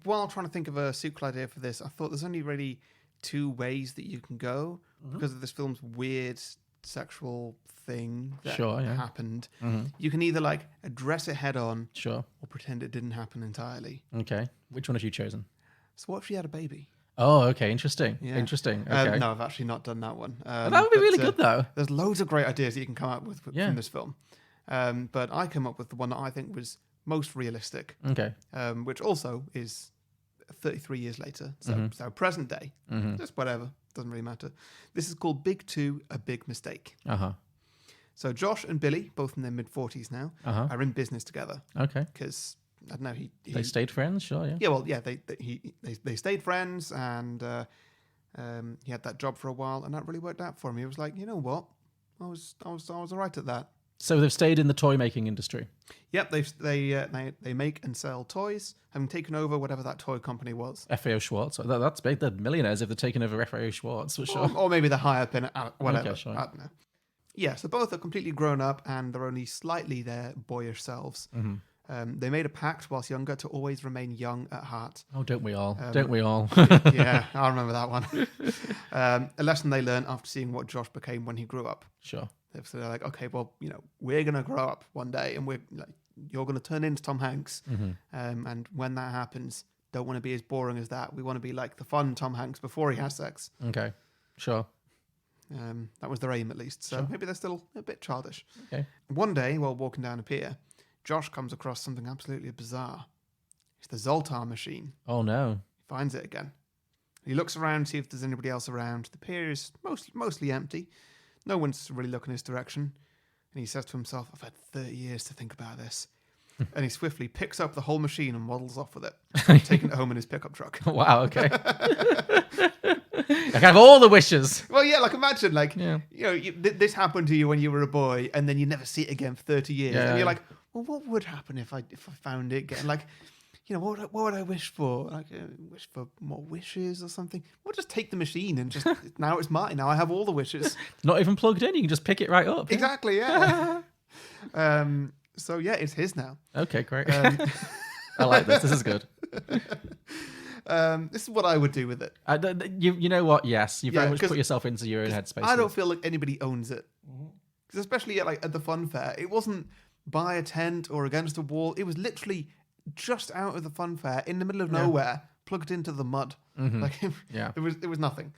while trying to think of a sequel idea for this, I thought there's only really two ways that you can go because of this film's weird sexual thing that happened. You can either like address it head on, or pretend it didn't happen entirely. Okay, which one have you chosen? So what if she had a baby? Oh, okay, interesting. Yeah. Interesting. Okay. No, I've actually not done that one. That would be really good, though. There's loads of great ideas that you can come up with from this film. But I came up with the one that I think was most realistic. Okay. Which also is 33 years later. So present day. Just whatever. Doesn't really matter. This is called Big Two, A Big Mistake. So Josh and Billy, both in their mid-40s now, are in business together. Okay. Because... I don't know. They stayed friends, sure, yeah. Yeah, well, yeah. They stayed friends, and he had that job for a while, and that really worked out for him. He was like, you know what, I was all right at that. So they've stayed in the toy making industry. Yep, they make and sell toys, having taken over whatever that toy company was. FAO Schwartz. That's big. They're millionaires if they're taking over FAO Schwartz for sure. Or maybe they're high up in it, whatever. Okay, sure. I don't know. Yeah, so both are completely grown up, and they're only slightly their boyish selves. They made a pact whilst younger to always remain young at heart. Oh, don't we all? Don't we all? Yeah, I remember that one. A lesson they learned after seeing what Josh became when he grew up. Sure. So they're like, okay, well, we're going to grow up one day, and you're going to turn into Tom Hanks. And when that happens, don't want to be as boring as that. We want to be like the fun Tom Hanks before he has sex. Okay, sure. That was their aim, at least. So maybe they're still a bit childish. Okay. One day, while walking down a pier, Josh comes across something absolutely bizarre. It's the Zoltar machine. Oh, no. He finds it again. He looks around to see if there's anybody else around. The pier is mostly empty. No one's really looking his direction. And he says to himself, I've had 30 years to think about this. And he swiftly picks up the whole machine and waddles off with it, taking it home in his pickup truck. Wow, okay. I have all the wishes. Well, yeah, like imagine, like, this happened to you when you were a boy, and then you never see it again for 30 years. Yeah. And you're like, well, what would happen if I found it again? Like, what would I wish for? Like, wish for more wishes or something? We'll just take the machine and just, now it's mine. Now I have all the wishes. Not even plugged in. You can just pick it right up. Exactly, yeah. So, yeah, it's his now. Okay, great. I like this. This is good. This is what I would do with it. You know what? Yes, you very much put yourself into your own headspace. I don't feel like anybody owns it. Because especially at the fun fair, it wasn't by a tent or against a wall. It was literally just out of the fun fair in the middle of nowhere, plugged into the mud. Like it was nothing.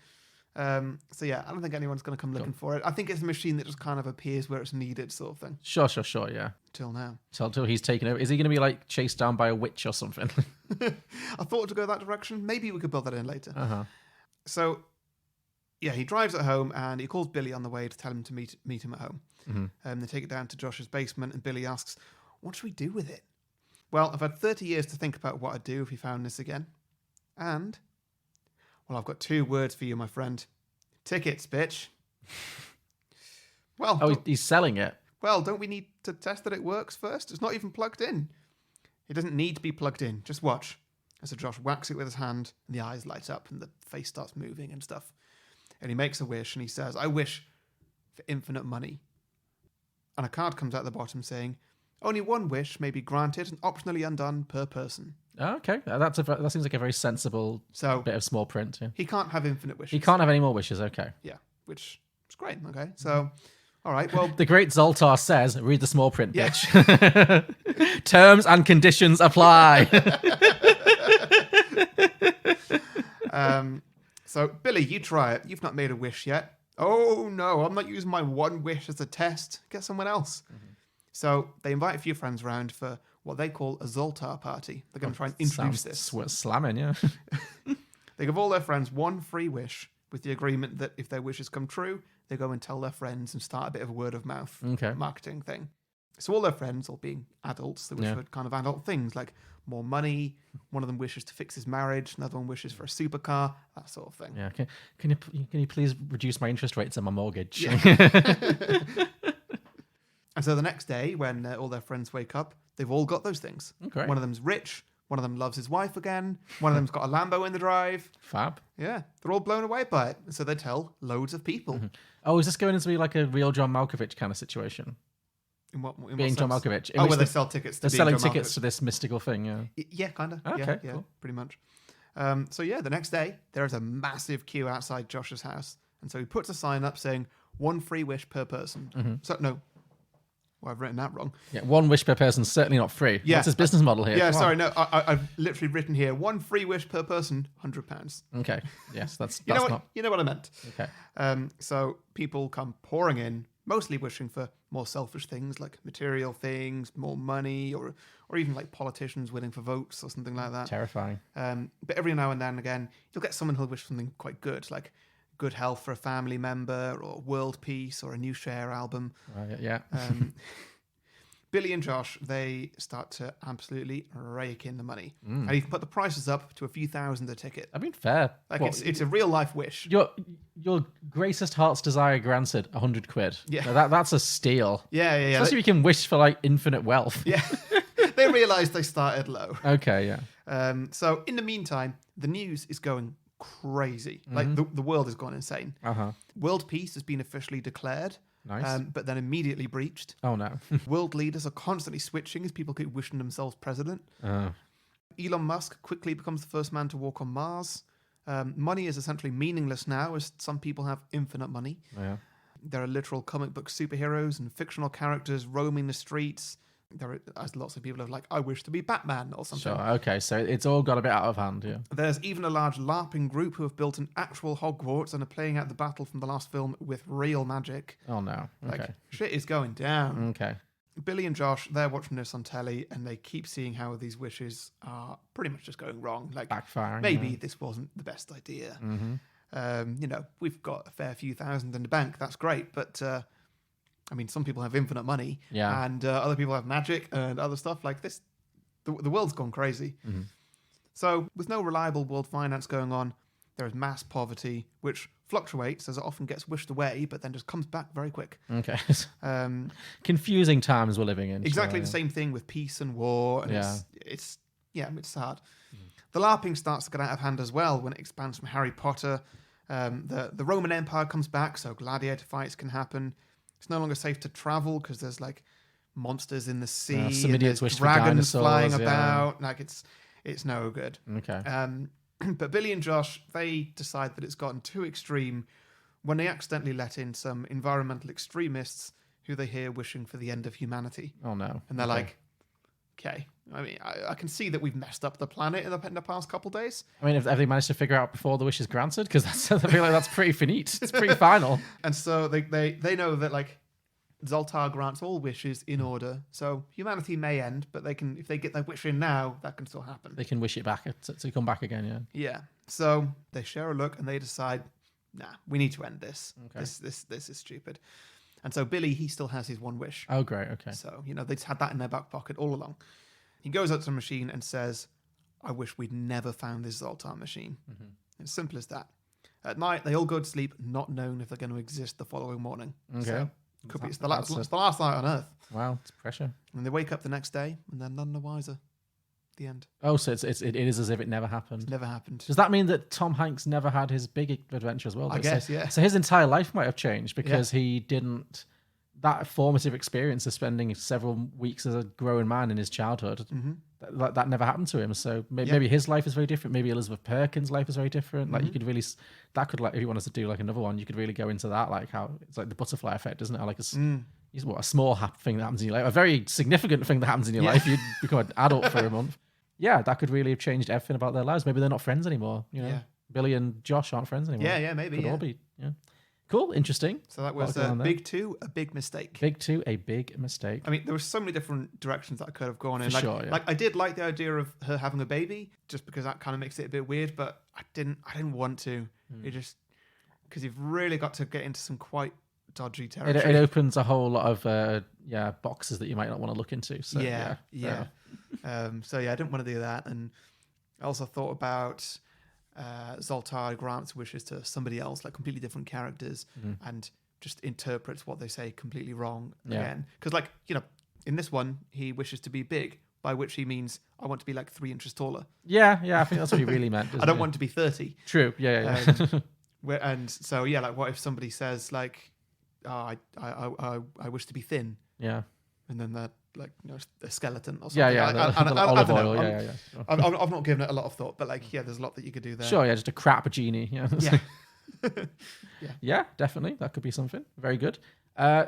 So yeah, I don't think anyone's going to come looking for it. I think it's a machine that just kind of appears where it's needed, sort of thing. Sure, yeah. Till now. Till he's taken over. Is he going to be like chased down by a witch or something? I thought to go that direction. Maybe we could build that in later. Uh-huh. So yeah, he drives at home and he calls Billy on the way to tell him to meet him at home. They take it down to Josh's basement and Billy asks, what should we do with it? Well, I've had 30 years to think about what I'd do if he found this again. And, well, I've got 2 words for you, my friend. Tickets, bitch. Well, he's selling it. Well, don't we need to test that it works first? It's not even plugged in. It doesn't need to be plugged in. Just watch. And so Josh whacks it with his hand and the eyes light up and the face starts moving and stuff. And he makes a wish and he says, I wish for infinite money. And a card comes out the bottom saying, only one wish may be granted and optionally undone per person. Okay, that seems like a very sensible bit of small print. Yeah. He can't have infinite wishes. He can't have any more wishes, okay. Yeah, which is great. Okay, so, all right, well... The great Zoltar says, read the small print, bitch. Terms and conditions apply. So, Billy, you try it. You've not made a wish yet. Oh, no, I'm not using my one wish as a test. Get someone else. So they invite a few friends around for what they call a Zoltar party. They're going to try and introduce this. Slamming, yeah. They give all their friends one free wish with the agreement that if their wishes come true, they go and tell their friends and start a bit of a word of mouth marketing thing. So all their friends, all being adults, they wish for kind of adult things like more money. One of them wishes to fix his marriage. Another one wishes for a supercar, that sort of thing. Yeah. Can you please reduce my interest rates on my mortgage? Yeah. And so the next day, when all their friends wake up, they've all got those things. Okay. One of them's rich. One of them loves his wife again. One of them's got a Lambo in the drive. Fab. Yeah. They're all blown away by it. And so they tell loads of people. Oh, is this going to be like a real John Malkovich kind of situation? In being John Malkovich. Where they sell tickets to they're selling John tickets Malkovich. to this mystical thing, yeah. Yeah, kind of. Okay, yeah, cool. Pretty much. So yeah, the next day, there is a massive queue outside Josh's house. And so he puts a sign up saying, one free wish per person. So, no. Well, I've written that wrong. Yeah, one wish per person, certainly not free. Yeah. What's his business model here? Yeah, Come sorry, on. no, I've literally written here, one free wish per person, £100. Okay, yes, that's you not... know what I meant. Okay. So people come pouring in, mostly wishing for more selfish things like material things, more money, or even like politicians winning for votes or something like that. Terrifying. But every now and then again, you'll get someone who'll wish for something quite good, like good health for a family member, or world peace, or a new Cher album. Yeah. Billy and Josh, they start to absolutely rake in the money. And you can put the prices up to a few thousand a ticket. I mean, fair. Like, it's a real life wish. Your greatest heart's desire granted, £100. Yeah. Now that's a steal. Yeah. Especially if you can wish for like infinite wealth. Yeah. They realised they started low. Okay, yeah. So in the meantime, the news is going crazy. Like the world has gone insane. World peace has been officially declared. Nice. But then immediately breached. Oh no. World leaders are constantly switching as people keep wishing themselves president. Elon Musk quickly becomes the first man to walk on Mars. Money is essentially meaningless now, as some people have infinite money. Yeah. There are literal comic book superheroes and fictional characters roaming the streets. there's lots of people who are like, I wish to be Batman or something. Sure. Okay. So it's all got a bit out of hand. Yeah. There's even a large LARPing group who have built an actual Hogwarts and are playing out the battle from the last film with real magic. Oh no. Okay. Like, shit is going down. Okay. Billy and Josh, they're watching this on telly, and they keep seeing how these wishes are pretty much just going wrong. Like, backfiring. Maybe this wasn't the best idea. We've got a fair few thousand in the bank. That's great, but some people have infinite money, and other people have magic and other stuff like this. The world's gone crazy. So, with no reliable world finance going on, there is mass poverty, which fluctuates as it often gets wished away, but then just comes back very quick. Okay. Confusing times we're living in. Exactly the same thing with peace and war. And it's hard. The LARPing starts to get out of hand as well when it expands from Harry Potter. The Roman Empire comes back, so gladiator fights can happen. It's no longer safe to travel because there's like monsters in the sea, some and idiots there's wish for dragons flying dinosaurs, about. Like it's no good. Okay. But Billy and Josh, they decide that it's gotten too extreme when they accidentally let in some environmental extremists who they hear wishing for the end of humanity. Oh no. And they're like, okay. I can see that we've messed up the planet in the past couple days. Have they managed to figure out before the wish is granted? Because I feel like that's pretty finite. It's pretty final. And so they know that like Zoltar grants all wishes in order. So humanity may end, but they can, if they get their wish in now, that can still happen. They can wish it back to come back again. Yeah. Yeah. So they share a look and they decide, nah, we need to end this. Okay. This is stupid. And so Billy, he still has his one wish. Oh, great. Okay. So, they just had that in their back pocket all along. He goes up to the machine and says, I wish we'd never found this Zoltar machine. It's simple as that. At night, they all go to sleep, not knowing if they're going to exist the following morning. Okay. So, it's the last night on Earth. Wow, it's pressure. And they wake up the next day, and they're none the wiser. The end. Oh, so it is as if it never happened. It's never happened. Does that mean that Tom Hanks never had his big adventure as well? I guess, yeah. So his entire life might have changed because he didn't. That formative experience of spending several weeks as a growing man in his childhood, that never happened to him. So maybe his life is very different. Maybe Elizabeth Perkins' life is very different. Like you could really, if you wanted to do like another one, you could really go into that, like how it's like the butterfly effect, isn't it? Like a small thing that happens in your life, a very significant thing that happens in your life. You become an adult for a month. Yeah, that could really have changed everything about their lives. Maybe they're not friends anymore. Billy and Josh aren't friends anymore. Yeah, maybe. Could all be. Yeah. Cool, interesting. So that was Big 2, a big mistake. Big 2, a big mistake. There were so many different directions that I could have gone in. Sure, yeah. Like I did like the idea of her having a baby, just because that kind of makes it a bit weird. But I didn't want to. It just because you've really got to get into some quite dodgy territory. It opens a whole lot of boxes that you might not want to look into. So yeah. So I didn't want to do that, and I also thought about. Zoltar grants wishes to somebody else, like completely different characters, and just interprets what they say completely wrong again. Because, in this one, he wishes to be big, by which he means I want to be like 3 inches taller. Yeah, I think that's what he really meant. I don't want to be 30. True. Yeah. And so, what if somebody says like, I wish to be thin? Yeah. And then they're like, a skeleton or something. Olive oil. Yeah. I've not given it a lot of thought, but there's a lot that you could do there. Sure, just a crap genie. Yeah. Yeah, definitely. That could be something. Very good.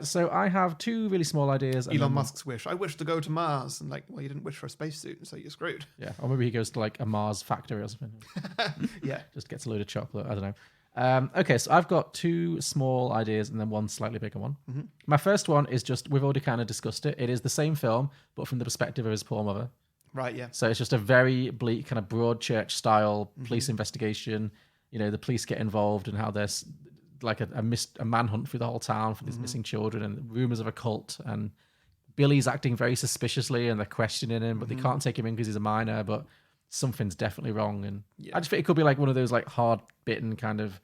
So I have 2 really small ideas. Elon Musk's wish. I wish to go to Mars. And you didn't wish for a spacesuit, so you're screwed. Yeah, or maybe he goes to like a Mars factory or something. Yeah. Just gets a load of chocolate. I don't know. Okay, so I've got 2 small ideas and then 1 slightly bigger one. My first one is just, we've already kind of discussed it. It is the same film, but from the perspective of his poor mother. Right, yeah. So it's just a very bleak, kind of Broadchurch style police investigation. The police get involved and how there's like a manhunt through the whole town for these missing children and rumors of a cult. And Billy's acting very suspiciously and they're questioning him, but they can't take him in because he's a minor, but something's definitely wrong. And I just think it could be like one of those like hard-bitten kind of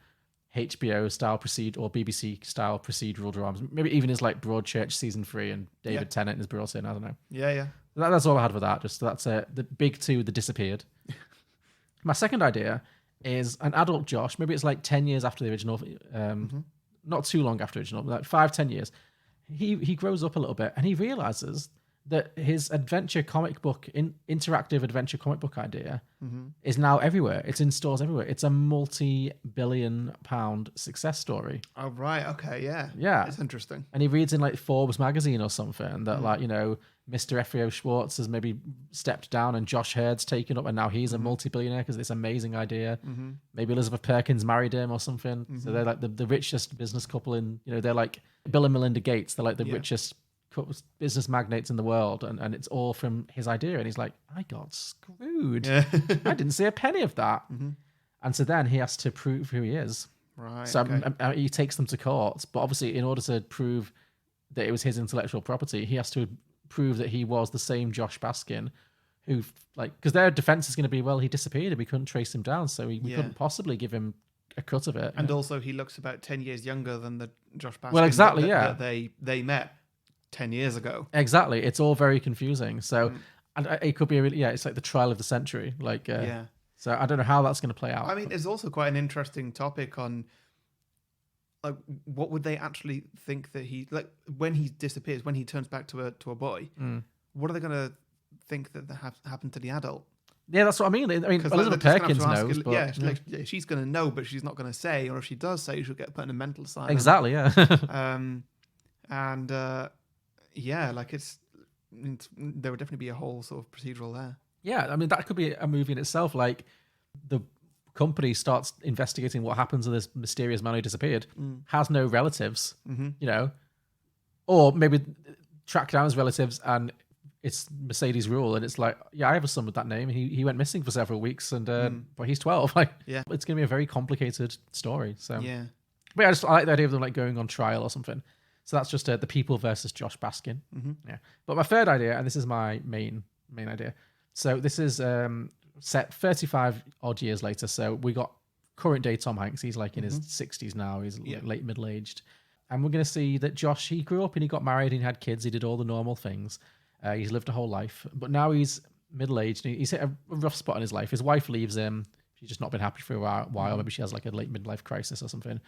HBO style or BBC style procedural dramas. Maybe even as like Broadchurch season 3 and David Tennant is brought in. I don't know. Yeah. That's all I had for that. Just that's the big 2 that disappeared. My second idea is an adult Josh. Maybe it's like 10 years after the original. Not too long after the original, like 5-10 years. He grows up a little bit and he realizes that his adventure comic book, interactive adventure comic book idea is now everywhere. It's in stores everywhere. It's a multi-billion-pound success story. Oh, right. Okay. Yeah. Yeah. It's interesting. And he reads in like Forbes magazine or something that like, Mr. Efrio Schwartz has maybe stepped down and Josh Hurd's taken up and now he's a multi-billionaire because it's an amazing idea. Maybe Elizabeth Perkins married him or something. So they're like the richest business couple in, they're like Bill and Melinda Gates. They're like the richest business magnates in the world. And it's all from his idea. And he's like, I got screwed. I didn't see a penny of that. And so then he has to prove who he is. Right. So he takes them to court. But obviously in order to prove that it was his intellectual property, he has to prove that he was the same Josh Baskin who, like, because their defense is going to be, well, he disappeared and we couldn't trace him down, so we couldn't possibly give him a cut of it. And also he looks about 10 years younger than the Josh Baskin that they met 10 years ago. Exactly. It's all very confusing. So and it could be it's like the trial of the century. Like, so I don't know how that's going to play out. I mean, there's also quite an interesting topic on, like, what would they actually think that he, like, when he disappears, when he turns back to a boy, what are they going to think that happened to the adult? Yeah, that's what I mean. I mean, Elizabeth Perkins knows, but she's going to know, but she's not going to say, or if she does say, she'll get put in a mental asylum. Exactly, yeah. Like there would definitely be a whole sort of procedural there. Yeah, I mean, that could be a movie in itself. Like, the company starts investigating what happens to this mysterious man who disappeared, has no relatives, or maybe track down his relatives and it's Mercedes Ruehl, and it's like, I have a son with that name. He went missing for several weeks, and but he's 12. Like, it's going to be a very complicated story. So but I like the idea of them like going on trial or something. So that's just the people versus Josh Baskin. Yeah. But my third idea, and this is my main idea. So this is set 35 odd years later. So we got current day Tom Hanks. He's like in his 60s now. He's late middle-aged. And we're going to see that Josh, he grew up and he got married and he had kids. He did all the normal things. He's lived a whole life. But now he's middle-aged. And he's hit a rough spot in his life. His wife leaves him. She's just not been happy for a while. Maybe she has like a late midlife crisis or something.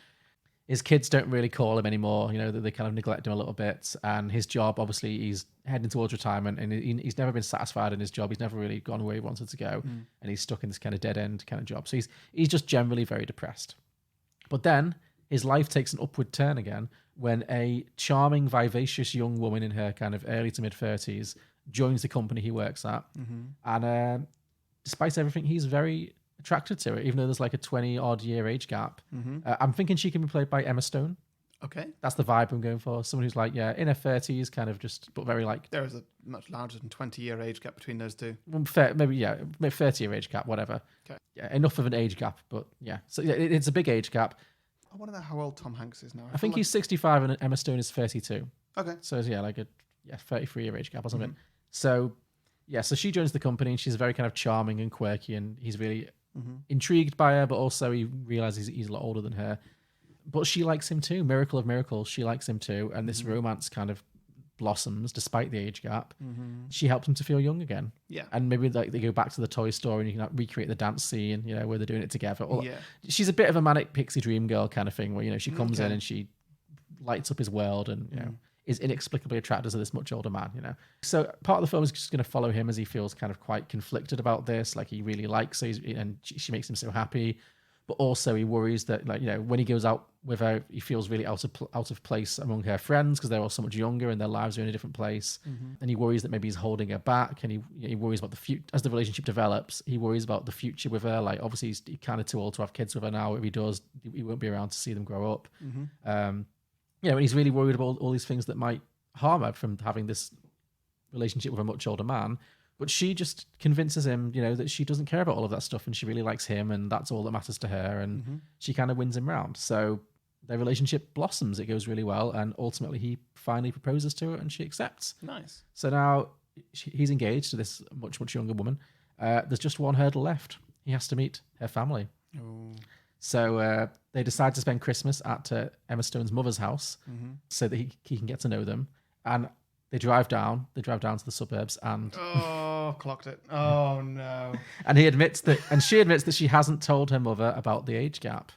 His kids don't really call him anymore. They kind of neglect him a little bit. And his job, obviously, he's heading towards retirement, and he's never been satisfied in his job. He's never really gone where he wanted to go, and he's stuck in this kind of dead end kind of job. So he's just generally very depressed. But then his life takes an upward turn again when a charming, vivacious young woman in her kind of early to mid 30s joins the company he works at, and despite everything, he's very attracted to it, even though there's like a 20-odd year age gap. I'm thinking she can be played by Emma Stone. Okay. That's the vibe I'm going for. Someone who's like, in her 30s, kind of just, but very like... There is a much larger than 20-year age gap between those two. Maybe 30-year age gap, whatever. Okay. Yeah, enough of an age gap, but yeah. So it's a big age gap. I want to know how old Tom Hanks is now. I think he's 65 and Emma Stone is 32. Okay. So it's, like a 33-year age gap or something. So, so she joins the company and she's very kind of charming and quirky, and he's really... intrigued by her, but also he realizes he's a lot older than her. But she likes him too. Miracle of miracles, she likes him too. And this romance kind of blossoms despite the age gap. She helps him to feel young again. Yeah. And maybe like they go back to the toy store and you can recreate the dance scene, where they're doing it together. Or, she's a bit of a manic pixie dream girl kind of thing where, she comes in and she lights up his world and, is inexplicably attracted to this much older man, So part of the film is just going to follow him as he feels kind of quite conflicted about this. Like, he really likes her and she makes him so happy, but also he worries that, like, when he goes out with her, he feels really out of place among her friends because they're all so much younger and their lives are in a different place. And he worries that maybe he's holding her back, and he worries about the future as the relationship develops. He worries about the future with her. Like, obviously he's kind of too old to have kids with her now. If he does, he won't be around to see them grow up. And he's really worried about all these things that might harm her from having this relationship with a much older man. But she just convinces him, that she doesn't care about all of that stuff and she really likes him and that's all that matters to her. And she kind of wins him round. So their relationship blossoms. It goes really well. And ultimately he finally proposes to her and she accepts. Nice. So now he's engaged to this much, much younger woman. There's just one hurdle left. He has to meet her family. Oh. So they decide to spend Christmas at Emma Stone's mother's house so that he can get to know them. And they drive down to the suburbs and... Oh, clocked it. Oh, no. And she admits that she hasn't told her mother about the age gap.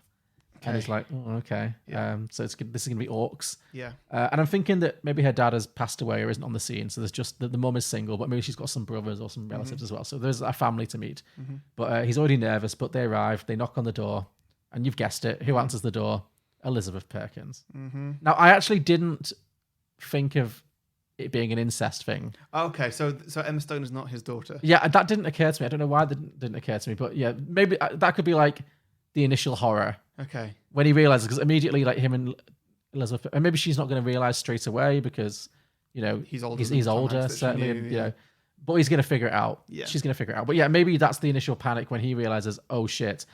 Okay. And he's like, oh, okay. Yeah. So this is going to be orcs. Yeah. And I'm thinking that maybe her dad has passed away or isn't on the scene. So there's just the mum is single, but maybe she's got some brothers or some relatives as well. So there's a family to meet. But he's already nervous, but they arrive, they knock on the door, and you've guessed it. Who answers the door? Elizabeth Perkins. Now, I actually didn't think of it being an incest thing. Okay, so Emma Stone is not his daughter. Yeah, that didn't occur to me. I don't know why that didn't occur to me, but yeah, maybe that could be like the initial horror. Okay. When he realizes, because immediately like him and Elizabeth, and maybe she's not going to realize straight away because, you know, He's older He's than Tom older, Hanks that she certainly, knew, and, yeah. you know, but he's going to figure it out. Yeah. She's going to figure it out. But yeah, maybe that's the initial panic when he realizes, oh shit.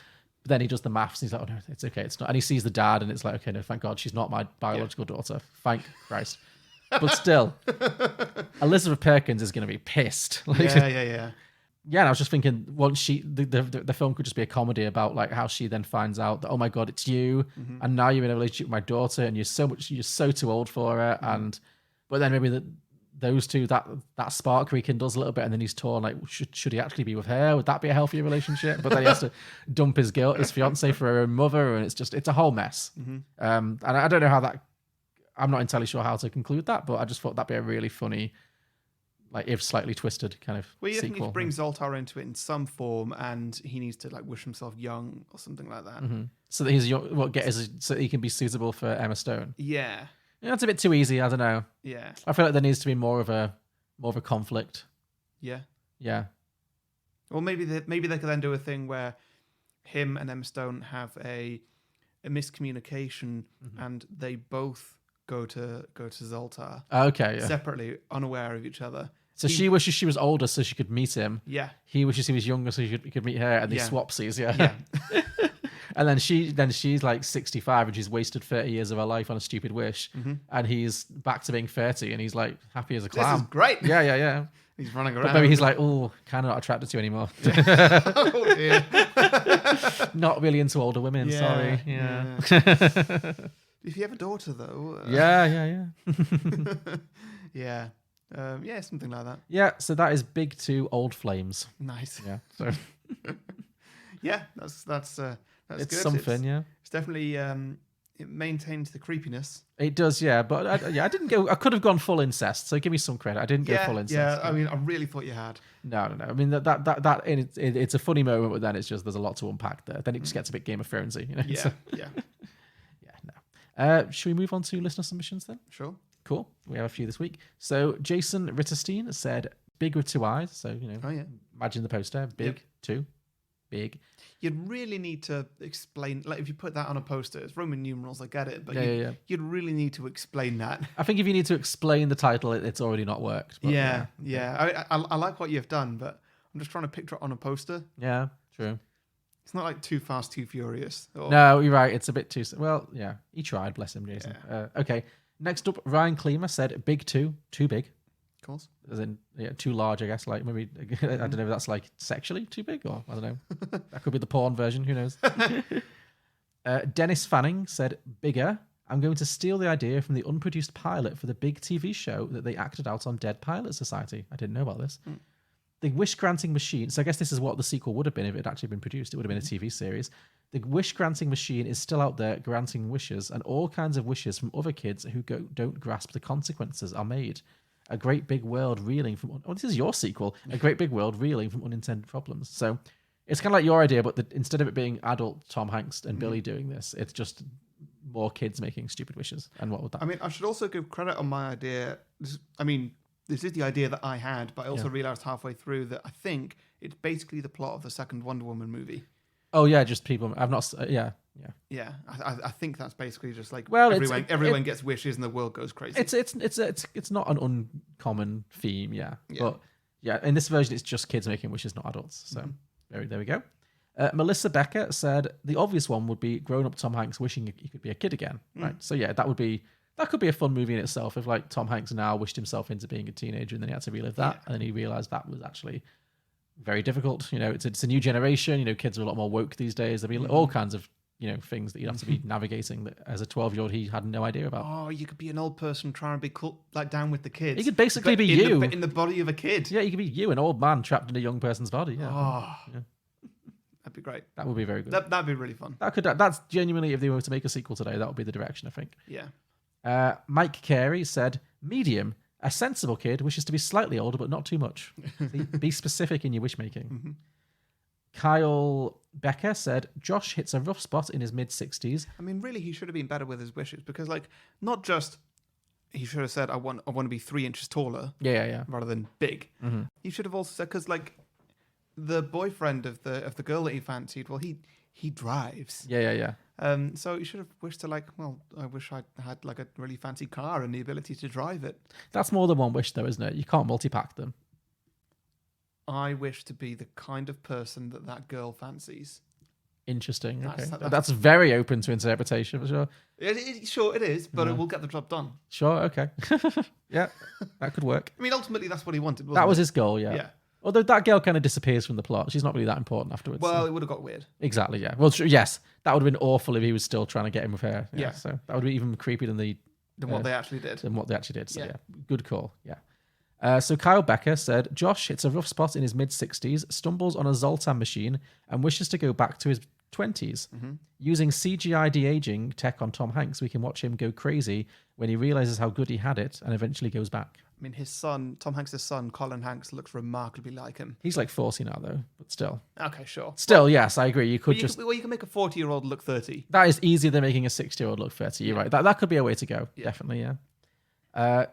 But then he does the maths. And he's like, oh no, it's okay, it's not. And he sees the dad, and it's like, okay, no, thank God, she's not my biological daughter. Thank Christ. But still, Elizabeth Perkins is going to be pissed. Like, Yeah. yeah, and I was just thinking, once the film could just be a comedy about like how she then finds out that, oh my God, it's you, and now you're in a relationship with my daughter, and you're so too old for her, but then maybe those two that spark rekindles a little bit, and then he's torn like, should he actually be with her? Would that be a healthier relationship? But then he has to dump his fiance for her own mother, and it's a whole mess. And I don't know how that. I'm not entirely sure how to conclude that, but I just thought that'd be a really funny, like if slightly twisted kind of Well, you think sequel. you bring Zoltar into it in some form, and he needs to like wish himself young or something like that. So that he's young, so he can be suitable for Emma Stone. Yeah. Yeah, that's a bit too easy. I don't know. Yeah. I feel like there needs to be more of a conflict. Yeah. Yeah. Or maybe they could then do a thing where him and Emma Stone have a miscommunication, and they both go to Zoltar. Okay. Yeah. Separately, unaware of each other. So she wishes she was older so she could meet him. Yeah. He wishes he was younger so he could meet her, and they Yeah. swapsies. Yeah. Yeah. And then she's like 65 and she's wasted 30 years of her life on a stupid wish, and he's back to being 30 and he's like happy as a clam. This is great. Yeah. He's running But around. maybe he's like, oh, kind of not attracted to you anymore. Oh dear. Not really into older women. Yeah, Sorry. yeah. If you have a daughter, though. Yeah. Yeah, something like that. Yeah, so that is Big 2 Old Flames. Nice. Yeah. So Yeah, that's it's good. something, yeah. It's definitely it maintains the creepiness. It does, yeah. But I didn't go. I could have gone full incest. So give me some credit. I didn't go full incest. Yeah, I mean, I really thought you had. No. I mean that it's a funny moment, but then it's just there's a lot to unpack there. Then it just gets a bit Game of Thronesy. You know? Yeah, So- yeah. No. Should we move on to listener submissions then? Sure. Cool. We have a few this week. So Jason Ritterstein said, "Big with two eyes." So imagine the poster. Big 2, big. You'd really need to explain, like if you put that on a poster, it's Roman numerals, I get it, but Yeah. you'd really need to explain that. I think if you need to explain the title, it's already not worked. But Yeah. I like what you've done, but I'm just trying to picture it on a poster. Yeah, true. It's not like Too Fast, Too Furious. No, you're right. It's a bit too... Well, yeah. He tried, bless him, Jason. Okay. Next up, Ryan Klima said Big 2, too big. Of course. As in, too large, I guess. Like, maybe... I don't know if that's like sexually too big, or I don't know. That could be the porn version. Who knows? Dennis Fanning said, bigger. I'm going to steal the idea from the unproduced pilot for the big TV show that they acted out on Dead Pilot Society. I didn't know about this. The wish-granting machine... So I guess this is what the sequel would have been if it had actually been produced. It would have been a TV series. The wish-granting machine is still out there granting wishes, and all kinds of wishes from other kids who don't grasp the consequences are made. A great big world reeling from... Oh, this is your sequel. A great big world reeling from unintended problems. So it's kind of like your idea, but instead of it being adult Tom Hanks and Billy doing this, it's just more kids making stupid wishes. And what would that... I mean, I should also give credit on my idea. This is the idea that I had, but I also realized halfway through that I think it's basically the plot of the second Wonder Woman movie. Oh yeah, just people. I've not. Yeah. Yeah, I think that's basically just like everyone gets wishes and the world goes crazy. It's not an uncommon theme. Yeah. But yeah, in this version, it's just kids making wishes, not adults. So there we go. Melissa Becker said the obvious one would be grown-up Tom Hanks wishing he could be a kid again. Right. So yeah, that could be a fun movie in itself if like Tom Hanks now wished himself into being a teenager and then he had to relive that, and then he realized that was actually very difficult. You know, it's a new generation. You know, kids are a lot more woke these days. There'll be all kinds of things that you'd have to be navigating that as a 12-year-old he had no idea about. Oh, you could be an old person trying to be cool, like down with the kids. You could basically be you in the body of a kid. Yeah, you could be you, an old man trapped in a young person's body. Yeah. Oh, That'd be great. That would be very good. That'd be really fun. That's genuinely, if they were to make a sequel today, that would be the direction, I think. Yeah. Mike Carey said, medium. A sensible kid wishes to be slightly older, but not too much. Be specific in your wish making. Kyle Becker said, Josh hits a rough spot in his mid-60s. I mean, really, he should have been better with his wishes because, like, not just he should have said, I want to be 3 inches taller. Yeah. Rather than big. He should have also said, because, like, the boyfriend of the girl that he fancied, well, he drives. Yeah. So you should have wished to, like, well, I wish I had like a really fancy car and the ability to drive it. That's more than one wish, though, isn't it? You can't multi-pack them. I wish to be the kind of person that girl fancies. Interesting. That's very open to interpretation, for sure. Sure, it is, but it will get the job done. Sure, okay. Yeah, that could work. I mean, ultimately, that's what he wanted. That was his goal, yeah. Although that girl kind of disappears from the plot. She's not really that important afterwards. Well, it would have got weird. Exactly, yeah. Well, yes, that would have been awful if he was still trying to get in with her. Yeah. So that would be even creepier than what they actually did. So yeah, good call. Yeah. So Kyle Becker said, Josh hits a rough spot in his mid-60s, stumbles on a Zoltan machine, and wishes to go back to his 20s. Using CGI de-aging tech on Tom Hanks, we can watch him go crazy when he realizes how good he had it and eventually goes back. I mean, his son, Tom Hanks' son, Colin Hanks, looks remarkably like him. He's like 40 now, though, but still. Okay, sure. Still, yes, I agree. You could you can make a 40-year-old look 30. That is easier than making a 60-year-old look 30. You're right. That could be a way to go. Definitely, yeah.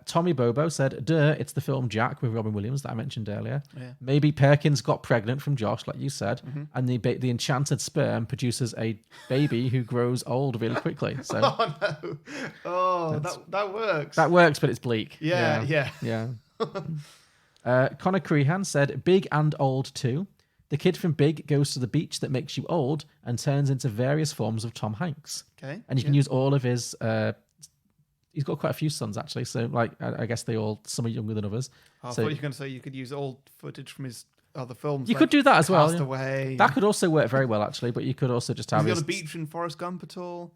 Tommy Bobo said, duh, it's the film Jack with Robin Williams that I mentioned earlier. Yeah. Maybe Perkins got pregnant from Josh, like you said, and the enchanted sperm produces a baby who grows old really quickly. So, oh, no. Oh, that works. That works, but it's bleak. Yeah. Connor Crehan said, Big and Old too. The kid from Big goes to the beach that makes you old and turns into various forms of Tom Hanks. Okay. And you can use all of his... he's got quite a few sons, actually. So, like, I guess some are younger than others. I thought you were going to say you could use old footage from his other films. You could do that as well. Castaway. That could also work very well, actually. But you could also just have... Is he on the beach in Forrest Gump at all?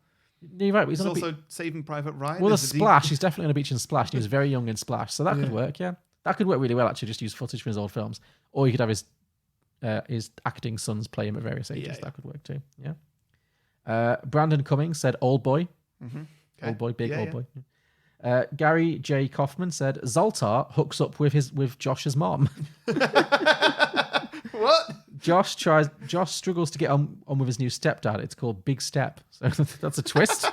You're right. He's also Saving Private Ryan. Well, the Splash. He's definitely on a beach in Splash. He was very young in Splash. So that could work, yeah. That could work really well, actually, just use footage from his old films. Or you could have his acting sons play him at various ages. That could work too, yeah. Brandon Cummings said, Old Boy. Okay. Old Boy, big old boy. Gary J. Kaufman said, Zoltar hooks up with Josh's mom. What? Josh struggles to get on with his new stepdad. It's called Big Step. So that's a twist.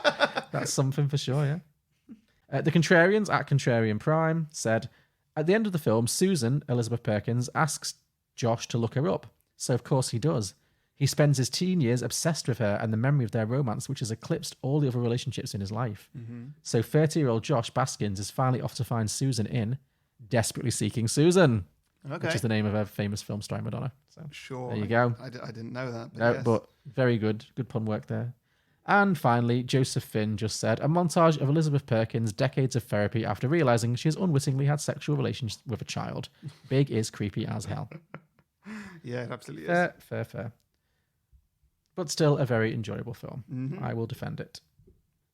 That's something for sure, yeah. The Contrarians at Contrarian Prime said, at the end of the film, Susan, Elizabeth Perkins, asks Josh to look her up. So of course he does. He spends his teen years obsessed with her and the memory of their romance, which has eclipsed all the other relationships in his life. So 30-year-old Josh Baskins is finally off to find Susan in Desperately Seeking Susan, which is the name of a famous film starring Madonna. So sure. There you go. I didn't know that. But, no, but very good. Good pun work there. And finally, Joseph Finn just said, a montage of Elizabeth Perkins' decades of therapy after realizing she has unwittingly had sexual relations with a child. Big is creepy as hell. Yeah, it absolutely is. Fair. But still a very enjoyable film. I will defend it.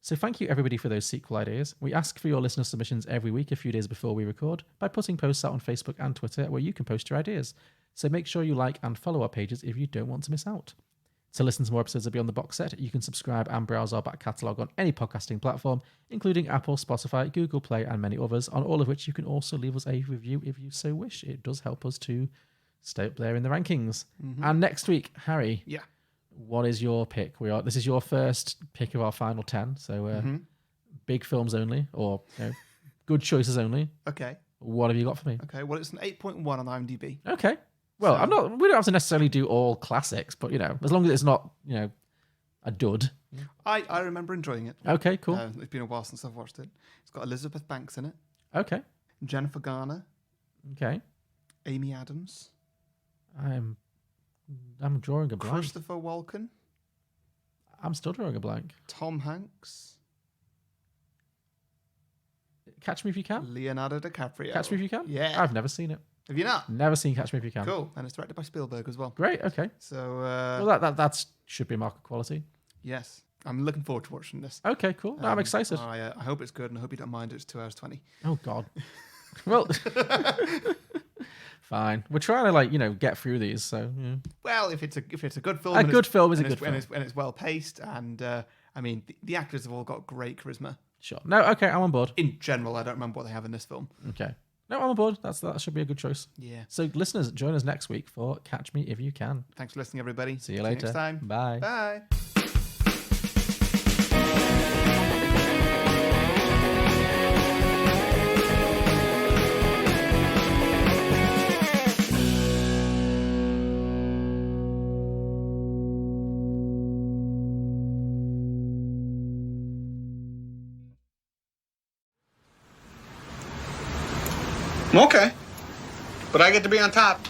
So thank you, everybody, for those sequel ideas. We ask for your listener submissions every week, a few days before we record, by putting posts out on Facebook and Twitter where you can post your ideas. So make sure you like and follow our pages if you don't want to miss out. To listen to more episodes of Beyond the Box Set, you can subscribe and browse our back catalogue on any podcasting platform, including Apple, Spotify, Google Play, and many others, on all of which you can also leave us a review if you so wish. It does help us to stay up there in the rankings. And next week, Harry, what is your pick? This is your first pick of our final 10, so big films only, or good choices only. Okay. What have you got for me? Okay, well, it's an 8.1 on IMDb. Okay. Well, we don't have to necessarily do all classics, but, as long as it's not, a dud. I remember enjoying it. Okay, cool. It's been a while since I've watched it. It's got Elizabeth Banks in it. Okay. Jennifer Garner. Okay. Amy Adams. I'm drawing a blank. Christopher Walken. I'm still drawing a blank. Tom Hanks. Catch Me If You Can? Leonardo DiCaprio. Catch Me If You Can? Yeah. I've never seen it. Have you not? Never seen Catch Me If You Can. Cool. And it's directed by Spielberg as well. Great, okay. So... well, that should be a mark of quality. Yes. I'm looking forward to watching this. Okay, cool. No, I'm excited. I hope it's good, and I hope you don't mind it. It's 2 hours 20. Oh, God. Well... Fine. We're trying to like get through these. So yeah. Well, if it's a good film, A good film is a good film. and it's well paced, and I mean the actors have all got great charisma. Sure. No. Okay. I'm on board. In general, I don't remember what they have in this film. Okay. No, I'm on board. That should be a good choice. Yeah. So listeners, join us next week for Catch Me If You Can. Thanks for listening, everybody. See you later. Next time. Bye. Bye. Okay. But I get to be on top.